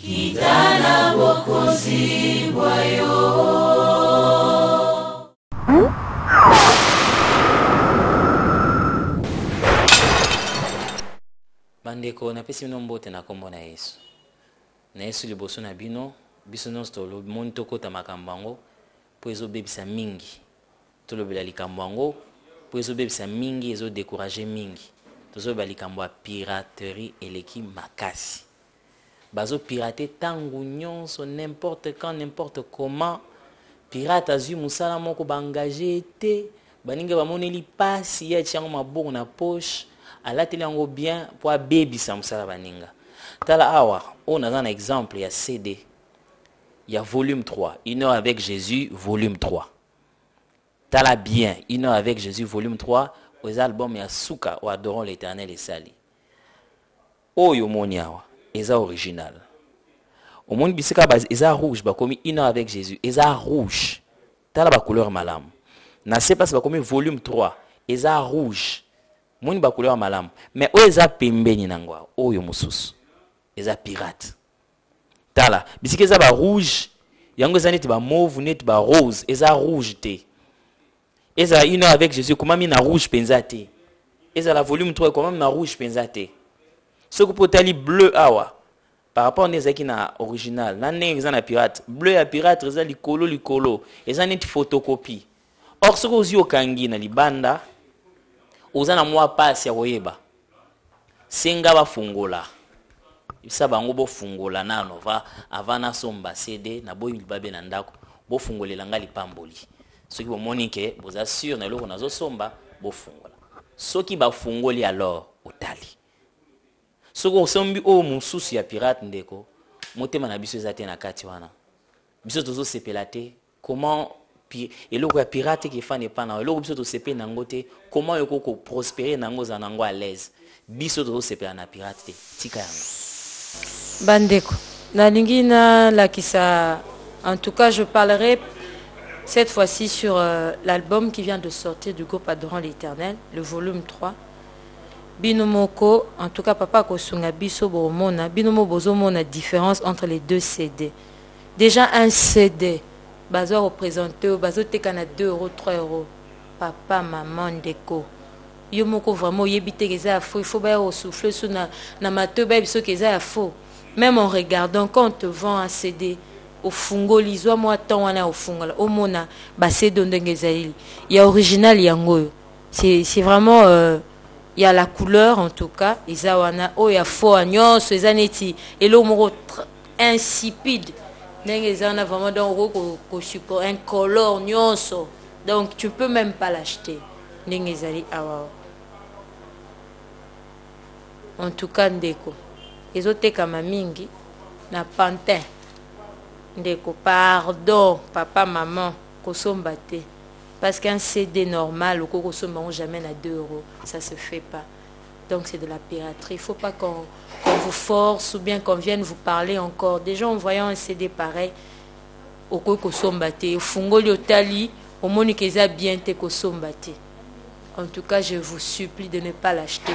kitana bokonzi bwayo. Bandeko napesi bino mbote na kombo na Yesu. Na Yesu liboso na bino, biso nyonso tolobimoni tokota makambo yango mpo ezobebisa mingi. Tolobela likambo yango mpo ezobebisa mingi, ezodécourage mingi. Tozobela likambo ya piraterie eleki makasi. Bazo pirater tangu nyonso, n'importe quand, n'importe comment. Pirate azui musala moko baengagé te, baninga bamoneli pasi ya tiango maboko na poche. Alateli yango bien pour abebisa musala baninga. Tala awa, on a un exemple, il y a CD. Il y a volume 3, Une heure avec Jésus, volume 3. Tala bien, Une heure avec Jésus, volume 3. Aux albums, il y a Souka, ou Adorons l'Éternel et Sali. Oyo moniawa, eza original. Au monde bisika eza rouge, ba komi Une heure avec Jésus, eza rouge. Tala ba couleur malam. Na se passe ba komi volume 3, eza rouge. Moni ba couleur malam. Mais o eza pembeni nangwa, oyo mususu. Eza pirate. Tala, bisika eza ba rouge, yango eza neti ba mauve, neti ba rose, eza rouge te. Eza Une heure avec Jésus, comment mi na rouge penza te. Eza la volume 3, comment mi na rouge penza te. Ce que potali bleu awa, par rapport à ezaki na original, na ne eza na pirate. Bleu ya pirate eza likolo, eza neti photocopie. Or ce que ozi okangi na libanda, oza na mwa pasi ya koyeba. Senga ba fungola. Bisa bango bo fungola nano va avana somba CD na boyi libabe na ndako bo fungolela ngali pamboli. Soki bo monike boza sûr na loko nazo somba bo fungola. Soki ba fungoli alors otali. Soki osombi o mususu ya pirate ndeko motema na biso ezate na kati wana. Biso tozo sepela te comment eloko ya pirate ki fa ne pa na eloko biso to sepe nango te comment yoko ko prospérer nango za nango à l'aise. Biso tozo sepela na pirate te tika yango. Bandeko, nalingi na lakisa, en tout cas je parlerai cette fois-ci sur l'album qui vient de sortir du groupe Adorant l'Éternel, le volume 3. Binomoko, en tout cas papa kosunga biso bomona, binomo bozomona différence entre les deux CD. Déjà un CD, bazo représenté, bazo tekana 2 €, 3 €. Papa, maman, ndeko. Yo moko vraiment yebite keza faux, il faut bien souffler sous na mato ba biso keza faux. Même en regardant quand on te vend un CD au fungo lizo moi tant wana au fungo la omona ba CD ndenge zaili. Il y a original yango. C'est vraiment il y a la couleur en tout cas, isa wana o ya faux nyonso ezaneti elo moko insipide. Ndenge zana vraiment donc ko support incolore nyonso. Donc tu peux même pas l'acheter. Ndenge zali awa. En tout cas ndeko ezoteka mamingi na pantin ndeko pardon papa maman kosomba te parce qu'un CD normal ou kosomba jamais na 2 €, ça se fait pas. Donc c'est de la piraterie. Il faut pas qu'on vous force ou bien qu'on vienne vous parler encore. Déjà en voyant un CD pareil au kosomba te fungoli otali au moni keza bien te kosomba te. En tout cas, je vous supplie de ne pas l'acheter.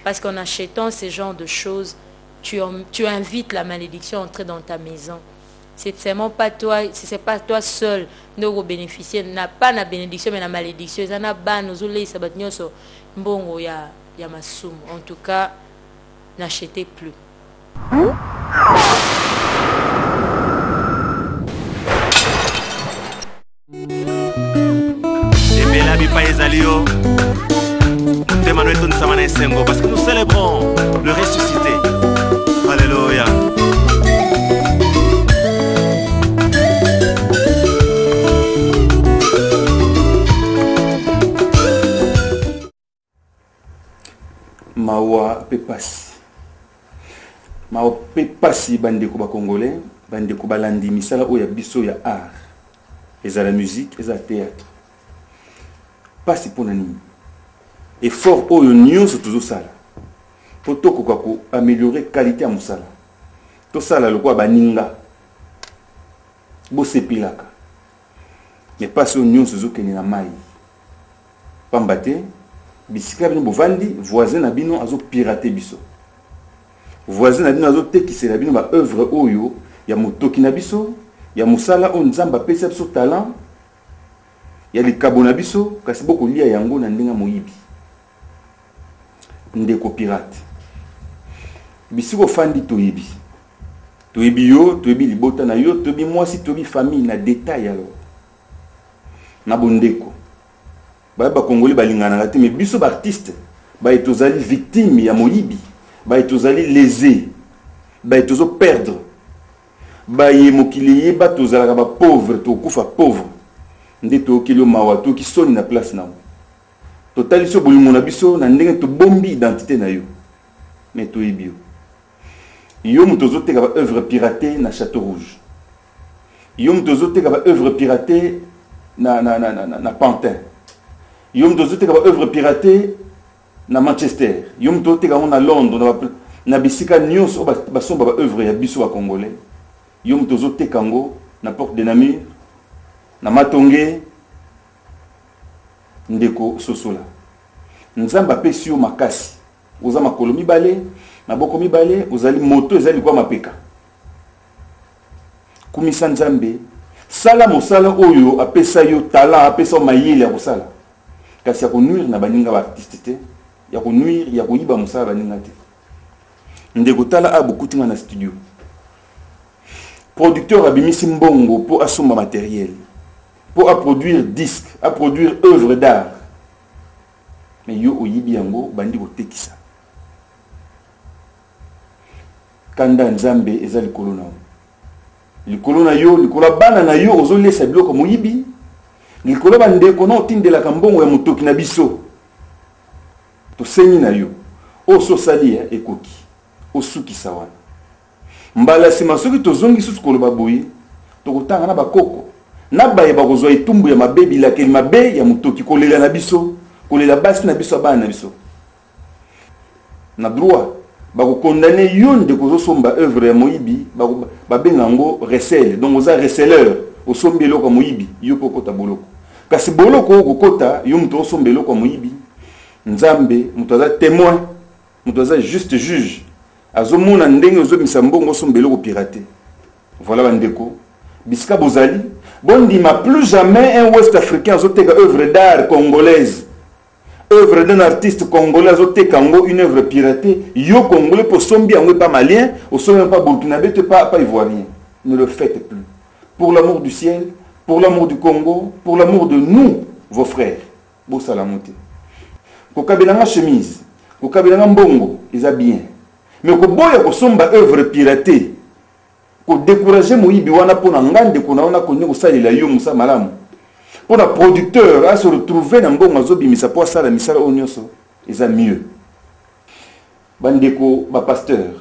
Parce qu'en achetant ce genre de choses, tu invites la malédiction à entrer dans ta maison. C'est seulement pas toi, c'est pas toi seul qui bénéficier. N'a pas la bénédiction, mais la malédiction. Il y a ban, nous allons ça mbongo ya masumu. En tout cas, n'achetez plus. Parce que nous célébrons le ressuscité. Alléluia. mawa pe pasi. Mawa pe pasi bandeko ba congolais, bandeko balandi misala oya biso ya art. Eza la musique, eza théâtre. Pasi pona nini. Effort oyo nyonso tuzo sala. Poto ko améliorer qualité ya musala. To sala lokwa baninga. Bo sepilaka. Mais pasi oyo nyonso zo kene na mai. Pambate bisika bino bovandi voisin na bino azo pirater biso. Voisin na bino azo tekisela bino ba œuvre oyo ya motoki na biso, ya musala on nzamba pesa biso talent, ya likabo na biso kasi boko lia yango na ndenga moyibi. Ndeko pirate. Bisiko fandi toyebi. Toyebi yo, toyebi libota na yo, toyebi mwasi, toyebi famille na détail alors. Na bondeko. Ba congolais balingana te mais biso ba artiste ba etozali victime ya moyibi, ba etozali lésé, ba etozo perdre. Ba ye mokili ba tozala ba pauvre to kufa pauvre. Ndeto kilo mawa to ki soni na place na. Totali so bolingo na biso na ndenge to bombi identité na yo. Mais to yebi yo. Yo mutozo teka ba œuvre piratée na Château Rouge. Yo mutozo teka ba œuvre piratée na Pantin. Yom dozo teka ba œuvre piratée na Manchester. Yom dozo teka na Londres na bisika nyos o ba somba ba œuvre ya biso ba congolais. Yom dozo teka ngo na Porte de Namur, na Matonge, ndeko sosola. Nzamba pesi yo makasi. Oza makolo mibale, na boko mibale, ozali moto ezali kwa mapeka. Kumisa nzambe, sala mosala oyo apesa yo talent, apesa mayele ya kosala. Kasi ya konuire na baninga ba artiste te, ya konuire ya koyiba mosala baninga te. Ndeko tala abukutinga na studio. Producteur abimisi mbongo pour asomba matériel, pour à produire disque, à produire œuvre d'art. Mais yo oyibi yango bandi ko tekisa. Kanda nzambe eza likolo na yo. Likolo na yo, likolo bana na yo ozolesa biloko moyibi. Likolo bandeko na otindela kambongo ya motoki na biso. To senyi na yo. O so sali ya ekoki. O suki sawana. Mbala sima soki tozongi susu koloba boye, tokotanga na bakoko. Na baye bakozwa etumbu ya mabebi la kel mabe ya motoki kolela na biso, kolela basi na biso bana na biso. Na droit bako condamner yon de kozo somba œuvre ya moyibi, ba benga ngo recel. Donc oza receleur, osombi eloko moyibi, yo kokota boloko. Kasi boloko kokota yo muto osombi eloko moyibi. Nzambe muto aza témoin, muto aza juste juge. Azomona ndenge ozomisa mbongo osombi eloko piraté. Voilà bandeko. Bisika bozali, bondima plus jamais un ouest africain azoteka œuvre d'art congolaise. Œuvre d'un artiste congolais azoteka ngo une œuvre piratée. Yo congolais pour sombi yango pas malien, au sombi pas burkinabé, pas ivoirien. Ne le faites plus. Pour l'amour du ciel, pour l'amour du Congo, pour l'amour de nous, vos frères. Bo salamote. Kokabelanga chemise, kokabelanga mbongo, ils a bien. Mais ko boya ko somba œuvre piratée. Ko décourager moyibi wana pona ngande ko na ona ko nyoko salela yo musa malamu. Pour le producteur à se retrouver dans bon mazobi misa pour ça la misala onyoso, ils a mieux. Bandeko ba pasteur.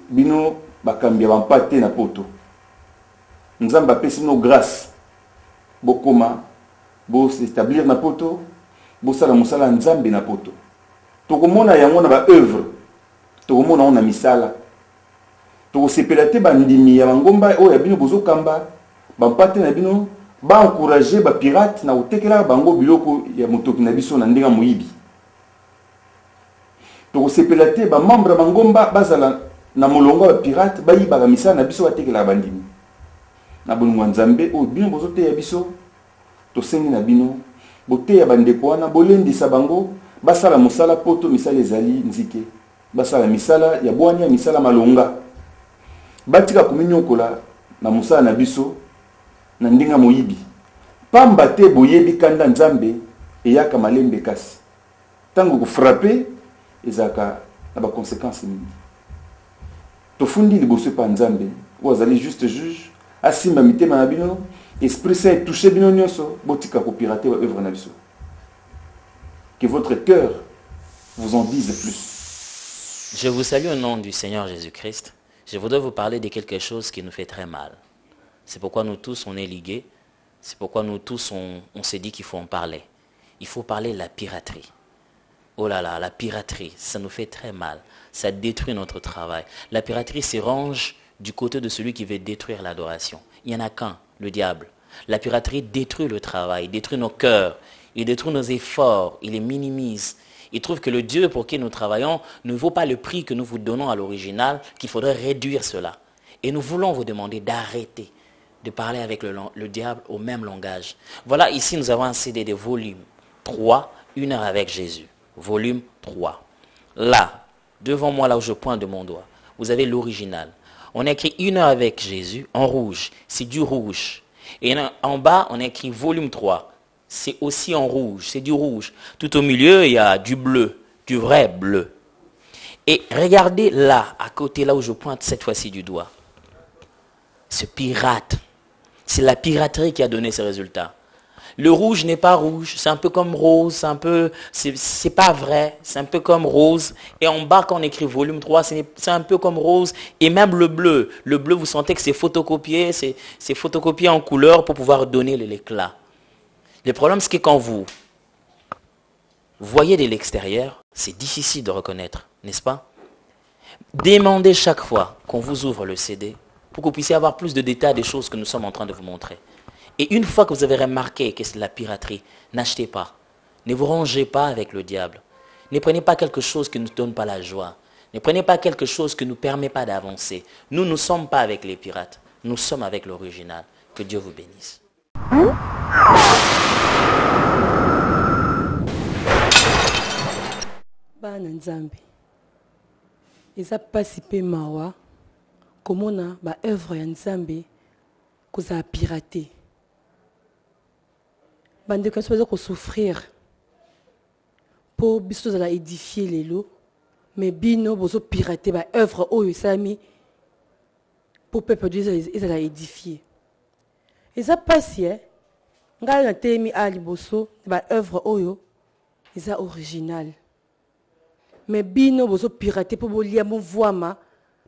Bino ba kambia ba mpate na poto. Nzamba pesi no grâce. Bokoma bo s'établir na poto, bo sala musala nzambe na poto. Tokomona yango na ba œuvre. Tokomona on a misala. Toko sepelate bandimi ya ngomba o ya bino bozo kamba, ba mpate na bino ba encourager ba pirate na otekela bango biloko ya motoki na biso na ndenga moyibi. Toko sepelate ba membre ba ngomba bazala na molongo ba pirate ba yiba ba misala na biso batekela bandimi. Na bolungwa nzambe o bino bozo te ya biso to sengi na bino bote ya bandeko wana bolendisa bango basala mosala poto misala ezali nzike. Basala misala ya bwanya misala malonga. Batika kuminyokola na musala na biso na ndinga moyibi. Pamba te boyebi kanda nzambe eyaka malembe kasi. Tango ko frapper ezaka na ba conséquences mingi. Tofundi liboso pa nzambe wazali juste juge asimba mitema na bino esprit saint touché bino nyonso botika ko pirater ba œuvre na biso. Que votre cœur vous en disent plus. Je vous salue au nom du Seigneur Jésus-Christ. Je voudrais vous parler de quelque chose qui nous fait très mal. C'est pourquoi nous tous, on est ligués. C'est pourquoi nous tous, on s'est dit qu'il faut en parler. Il faut parler de la piraterie. Oh là là, la piraterie, ça nous fait très mal. Ça détruit notre travail. La piraterie se range du côté de celui qui veut détruire l'adoration. Il n'y en a qu'un, le diable. La piraterie détruit le travail, détruit nos cœurs, il détruit nos efforts, il les minimise. Il trouve que le Dieu pour qui nous travaillons ne vaut pas le prix que nous vous donnons à l'original, qu'il faudrait réduire cela. Et nous voulons vous demander d'arrêter de parler avec le diable au même langage. Voilà, ici nous avons un CD de volume 3, 1 heure avec Jésus. Volume 3. Là, devant moi, là où je pointe de mon doigt, vous avez l'original. On a écrit 1 heure avec Jésus en rouge. C'est du rouge. Et en bas, on a écrit volume 3. C'est aussi en rouge. C'est du rouge. Tout au milieu, il y a du bleu. Du vrai bleu. Et regardez là, à côté, là où je pointe cette fois-ci du doigt. Ce pirate. C'est la piraterie qui a donné ces résultats. Le rouge n'est pas rouge, c'est un peu comme rose, c'est pas vrai, c'est un peu comme rose. Et en bas, quand on écrit volume 3, c'est un peu comme rose. Et même le bleu, vous sentez que c'est photocopié, c'est photocopié en couleur pour pouvoir donner l'éclat. Le problème, c'est que quand vous voyez de l'extérieur, c'est difficile de reconnaître, n'est-ce pas? Demandez chaque fois qu'on vous ouvre le CD pour que vous puissiez avoir plus de détails des choses que nous sommes en train de vous montrer. Et une fois que vous avez remarqué que c'est la piraterie, n'achetez pas. Ne vous rangez pas avec le diable. Ne prenez pas quelque chose qui ne nous donne pas la joie. Ne prenez pas quelque chose qui ne nous permet pas d'avancer. Nous ne sommes pas avec les pirates. Nous sommes avec l'original. Que Dieu vous bénisse. Bana Nzambe. Eza pasi pe mawa. Komona ba œuvre ya Nzambe koza pirater. Bande quand ça ko souffrir pour biso za édifier les lots mais bino bozo pirater ba œuvre oyo sami pour peuple Dieu ils za édifier. Eza pasi ngala na temi ali boso ba œuvre oyo eza original. Mais bino bozo pirater pour bolia mon voama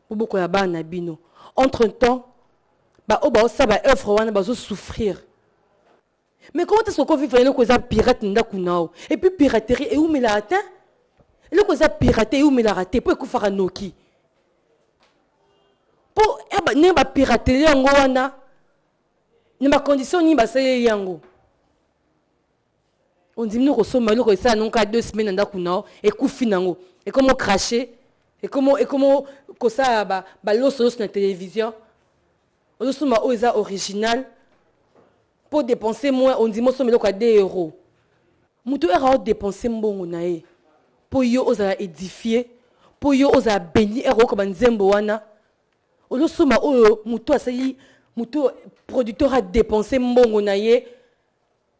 pour boko ya bana bino. Entre-temps ba o ba sa ba œuvre wana bazo souffrir. Mais comment est-ce qu'on vit vraiment que pirate ndakunao et puis piraterie et où me la atteint et le que pirater où me la rater pour que faire noki pour ne ba piraterie yango wana ne ma condition ni ba sey yango on dit nous ressomme le que ça non ka 2 semaines ndakunao et kufi nango et comment cracher et comment que ça ba loso sur la télévision on se ma oza original. Pour dépenser moins, on dit moi sommes à 2 euros. Moutou era dépenser mbongo nae. Pour yo oza édifier, pour yo oza béni ero ko banzembo wana. Olo soma o moutou asali, moutou producteur a dépensé mbongo nae.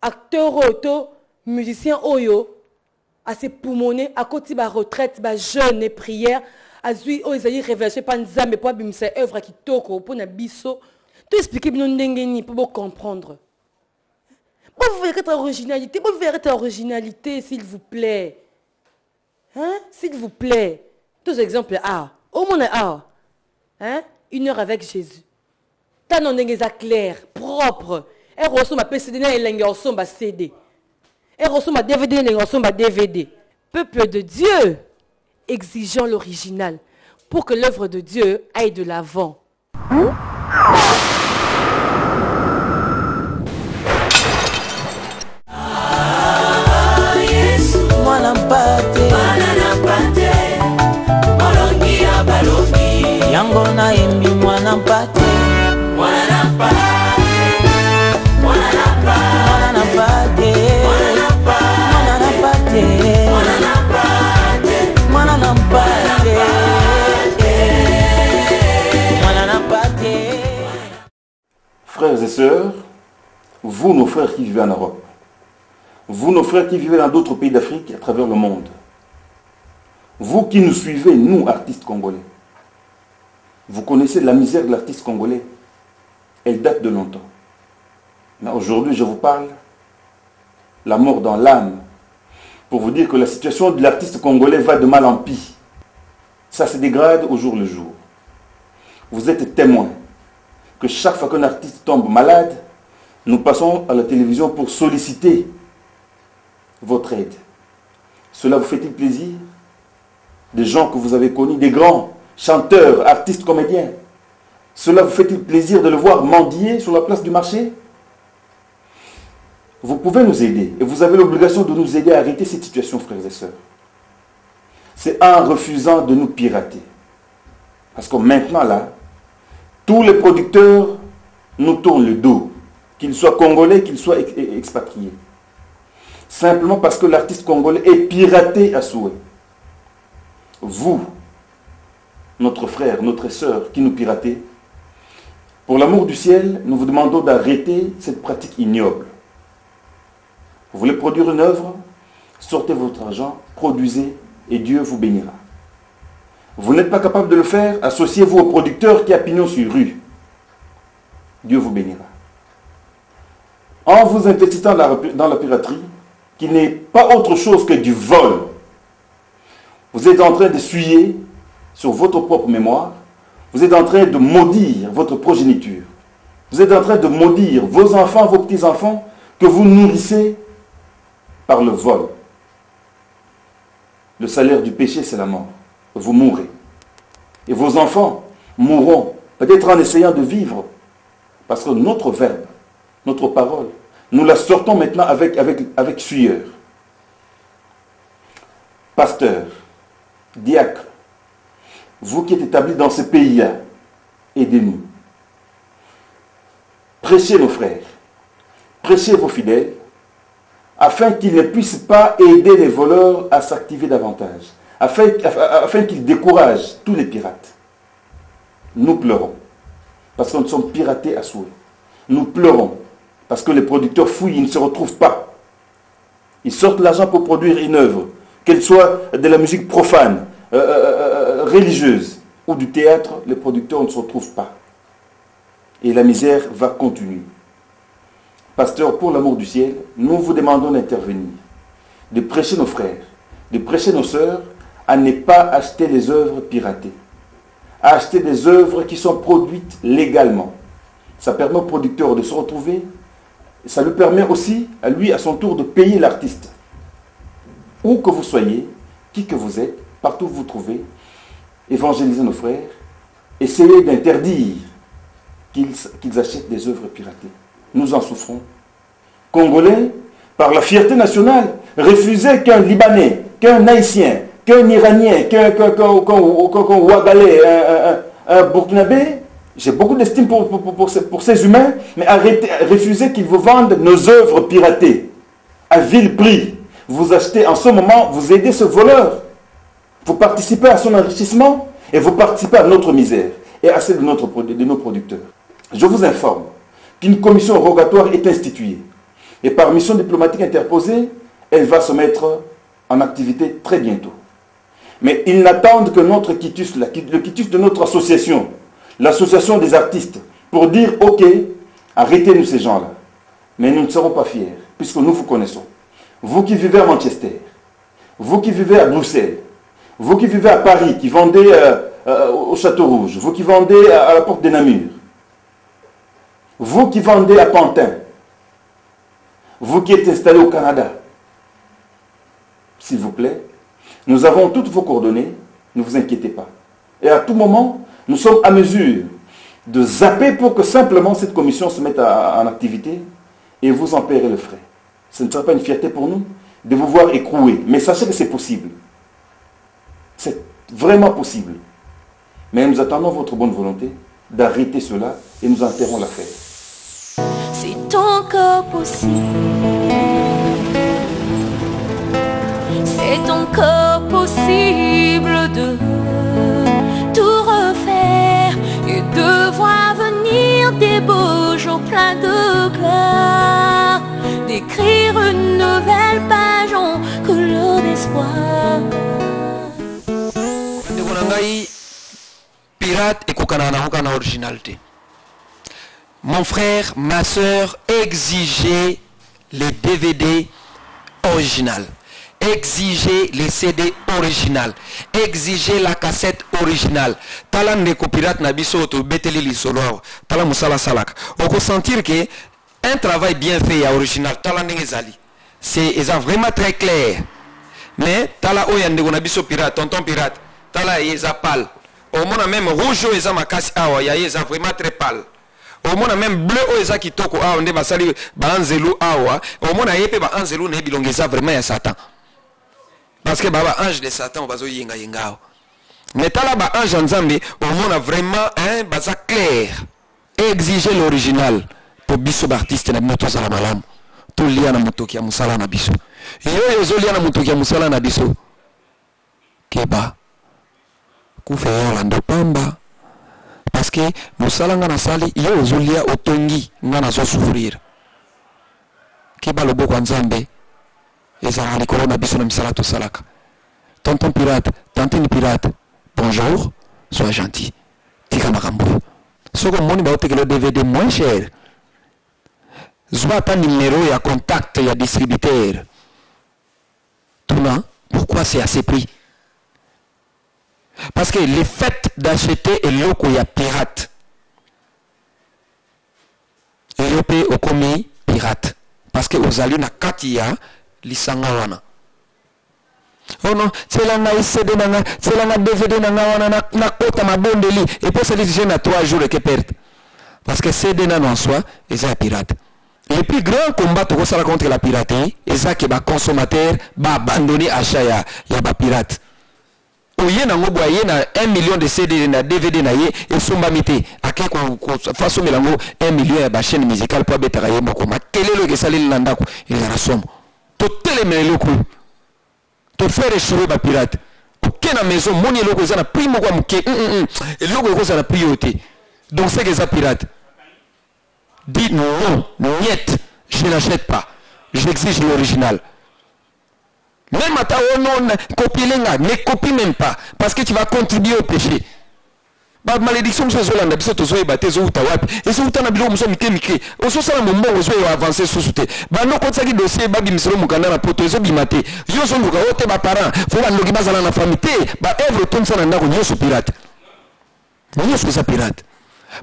Acteur auto, musicien oyo a se poumoner à côté ba retraite, ba jeûne et prière, azui o ezali révélation pas nzambe pour bimisa œuvre qui toko pour na biso. Tout expliquer bino ndengeni pour comprendre. Vous verrez votre originalité, vous verrez votre originalité, s'il vous plaît. Hein? S'il vous plaît. Tous exemples A. Au moins A. Hein? 1 heure avec Jésus. T'as non n'est clair, propre. Et reçoit ma PCD et l'engagement ma CD. Et reçoit ma DVD et l'engagement ma DVD. Peuple de Dieu, exigeant l'original pour que l'œuvre de Dieu aille de l'avant. Hein? Yango na embi mwana mpate mwana mpate Frères et sœurs, vous nos frères qui vivez en Europe, vous nos frères qui vivez dans d'autres pays d'Afrique à travers le monde, vous qui nous suivez, nous artistes congolais, vous connaissez la misère de l'artiste congolais. Elle date de longtemps. Mais aujourd'hui, je vous parle, la mort dans l'âme, pour vous dire que la situation de l'artiste congolais va de mal en pis. Ça se dégrade au jour le jour. Vous êtes témoin que chaque fois qu'un artiste tombe malade, nous passons à la télévision pour solliciter votre aide. Cela vous fait-il plaisir? Des gens que vous avez connus, des grands chanteurs, artistes, comédiens. Cela vous fait-il plaisir de le voir mendier sur la place du marché? Vous pouvez nous aider et vous avez l'obligation de nous aider à arrêter cette situation, frères et sœurs. C'est en refusant de nous pirater. Parce que maintenant là, tous les producteurs nous tournent le dos, qu'ils soient congolais, qu'ils soient expatriés. Simplement parce que l'artiste congolais est piraté à souhait. Vous, notre frère, notre sœur qui nous piratez, pour l'amour du ciel, nous vous demandons d'arrêter cette pratique ignoble. Vous voulez produire une œuvre? Sortez votre argent, produisez et Dieu vous bénira. Vous n'êtes pas capable de le faire? Associez-vous au producteur qui a pignon sur rue. Dieu vous bénira. En vous investissant dans la piraterie, qui n'est pas autre chose que du vol, vous êtes en train de suyer sur votre propre mémoire, vous êtes en train de maudire votre progéniture. Vous êtes en train de maudire vos enfants, vos petits-enfants, que vous nourrissez par le vol. Le salaire du péché, c'est la mort. Vous mourrez. Et vos enfants mourront, peut-être en essayant de vivre. Parce que notre verbe, notre parole, nous la sortons maintenant avec sueur. Pasteur, diacre, vous qui êtes établis dans ce pays-là, aidez-nous. Prêchez nos frères, prêchez vos fidèles, afin qu'ils ne puissent pas aider les voleurs à s'activer davantage, afin qu'ils découragent tous les pirates. Nous pleurons, parce que nous sommes piratés à souhait. Nous pleurons, parce que les producteurs fouillent, ils ne se retrouvent pas. Ils sortent l'argent pour produire une œuvre, qu'elle soit de la musique profane, religieuse, ou du théâtre, les producteurs ne se retrouvent pas. Et la misère va continuer. Pasteur, pour l'amour du ciel, nous vous demandons d'intervenir, de prêcher nos frères, de prêcher nos sœurs à ne pas acheter les œuvres piratées, à acheter des œuvres qui sont produites légalement. Ça permet au producteur de se retrouver, ça lui permet aussi, à lui, à son tour, de payer l'artiste. Où que vous soyez, qui que vous êtes, partout où vous vous trouvez, évangélisez nos frères, essayez d'interdire qu'ils achètent des œuvres piratées. Nous en souffrons. Congolais, par la fierté nationale, refusez qu'un Libanais, qu'un Haïtien, qu'un Iranien, qu'un Ouagalais, un Burkinabé, j'ai beaucoup d'estime pour ces humains, mais refusez qu'ils vous vendent nos œuvres piratées à vil prix. Vous achetez en ce moment, vous aidez ce voleur. Vous participez à son enrichissement et vous participez à notre misère et à celle de nos producteurs. Je vous informe qu'une commission rogatoire est instituée. Et par mission diplomatique interposée, elle va se mettre en activité très bientôt. Mais ils n'attendent que notre quitus, le quitus de notre association, l'association des artistes, pour dire « Ok, arrêtez-nous ces gens-là ». Mais nous ne serons pas fiers, puisque nous vous connaissons. Vous qui vivez à Manchester, vous qui vivez à Bruxelles, vous qui vivez à Paris, qui vendez au Château Rouge, vous qui vendez à la porte des Namur, vous qui vendez à Pantin, vous qui êtes installés au Canada, s'il vous plaît, nous avons toutes vos coordonnées, ne vous inquiétez pas. Et à tout moment, nous sommes à mesure de zapper pour que simplement cette commission se mette en activité et vous en paierez le frais. Ce ne sera pas une fierté pour nous de vous voir écrouer, mais sachez que c'est possible. C'est vraiment possible. Mais nous attendons votre bonne volonté d'arrêter cela et nous en paierons l'affaire. C'est encore possible. C'est encore possible de tout refaire et de voir venir des beaux jours pleins de gloire, d'écrire une nouvelle page en couleur d'espoir. Pirate et Koukana originalité. Mon frère, ma soeur exigeaient les DVD original. Exigez les CD original. Exigez la cassette originale. Tala ndeko pirate na biso to beteli lisolo. Tala musala salak. On peut sentir que un travail bien fait à original. Tala ndengezali. C'est vraiment très clair. Mais tala oya ndeko na biso pirate, tonton pirate. Tala yeza pâle. Au moins même rouge eza makasi awa ya yeza vraiment très pâle. Au moins même bleu eza kitoko awa nde basali ba anzelu awa. Au moins yepe ba anzelu ne bilongeza vraiment ya Satan. Parce que baba ange de Satan bazo yenga yengao. Mais tala ba ange nzambe au moins vraiment un baza clair. Exiger l'original pour biso artiste na moto za malamu. To lia na motoki ya musala na biso. Yo zo lia na motoki ya musala na biso. Keba kufeyo lando pamba parce que musala nga na sali yo zo lia otongi nga na zo souffrir. Keba lobo kwa nzambe eza alikolo na biso na misala to salaka. Tonton pirate, tantine pirate, bonjour, sois gentil. Tika makambo. Soko moni ba otekelo DVD moins cher. Zwa ta numéro ya contact ya distributeur. Tuna, pourquoi c'est à ces prix? Parce que le fait d'acheter est loko ya pirate. Yope okomi pirate. Parce que ozali na kati ya lisanga wana. Oh non, c'est là na CD nanga, c'est là na DVD nanga wana na kota mabondeli et puis c'est les na 3 jours que perdre. Parce que CD na en soi, c'est pirate. Le plus grand combat to sala contre la piraterie, c'est ça que ba consommateur ba abandonner achat ya ba pirate. Oye na ngobo aye na 1 million de CD na DVD na ye et somba mité ake ko façon melango 1 million ya ba chaîne musicale pour betara ye moko makelelo ke saleli na ndako il na somme. To telemele loko. To faire échouer ba pirate. Aucune maison moni loko za na prix moko muke. Loko ko za na priorité. Donc c'est que ça pirate. Dis non, niet, je n'achète pas. J'exige l'original. Même à ta non, copie lenga, ne copie même pas. Parce que tu vas contribuer au péché. Ba malédiction sur Zolanda, biso to zoe bate zo utawapi. Et zo utana bilo muso mike. Oso sala mombo ozo avancer sous-souté. Ba no kotsa ki dossier ba bimiselo mukanda na poto zo bimate. Yo zo luka ote ba parent, fo ba ndoki bazala na famille. Ba œuvre ton sana ndako nyoso pirate. Nyoso sa pirate.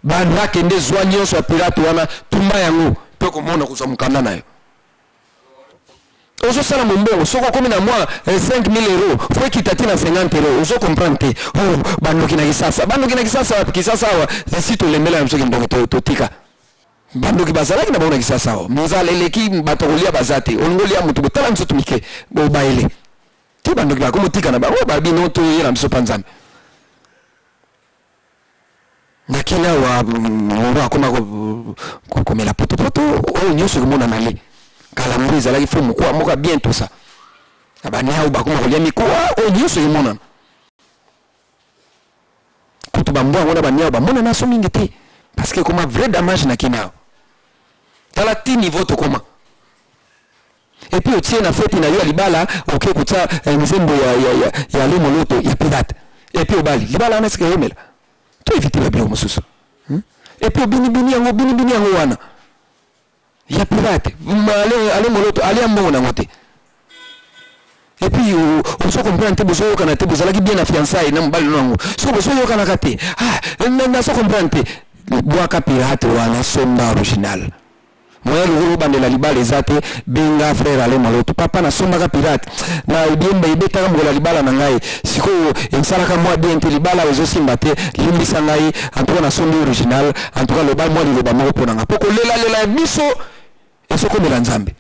Bana kende zwa nyonso ya pirate wana tumba yango pe komona kuza mukanda nayo. Ozo sala mombongo soko komi na moi 5000 euros faut kitati na 50 euros ozo comprendre oh bano kina kisasa kisasa wa sisi to lembela msoki ndongo to tika bando kibazala kina baona kisasa wa mzala eleki batokolia bazate ongolia mutu botala mso tumike bo baile ti bando kibako mutika na ba ba bino to yela mso panzambe. Nakina wa akoma komela poto o nyoso komona nale kala mbiza la ifu mukwa moka bien tout ça abani hao bakoma kolia mikuwa o nyoso komona kutuba mbwa ngona banyao ba mona naso mingi te parce que comme vrai damage na kinao tala ti niveau to koma et puis otie na fête na yo libala OK kuta nzembo ya le moloto ya pirate et puis obali libala na sike yomela to éviter la bio mususu et puis bini yango wana ya pirate ale moloto ale ambona ngote et puis on se comprend te bozo kana te bozala ki bien na fiançailles na mbali nango so bozo yo kana kate na so comprend te boaka pirate wana somba original moya lugulu bandela libala ezate benga frère ale moloto papa na somba ka pirate na ibiemba ibeta ngola libala na ngai siko ensala ka moi bien te libala ezo simba te limbisa ngai antoka na somba original antoka le ba moi liloba moko pona nga poko lela biso esoko mela nzambe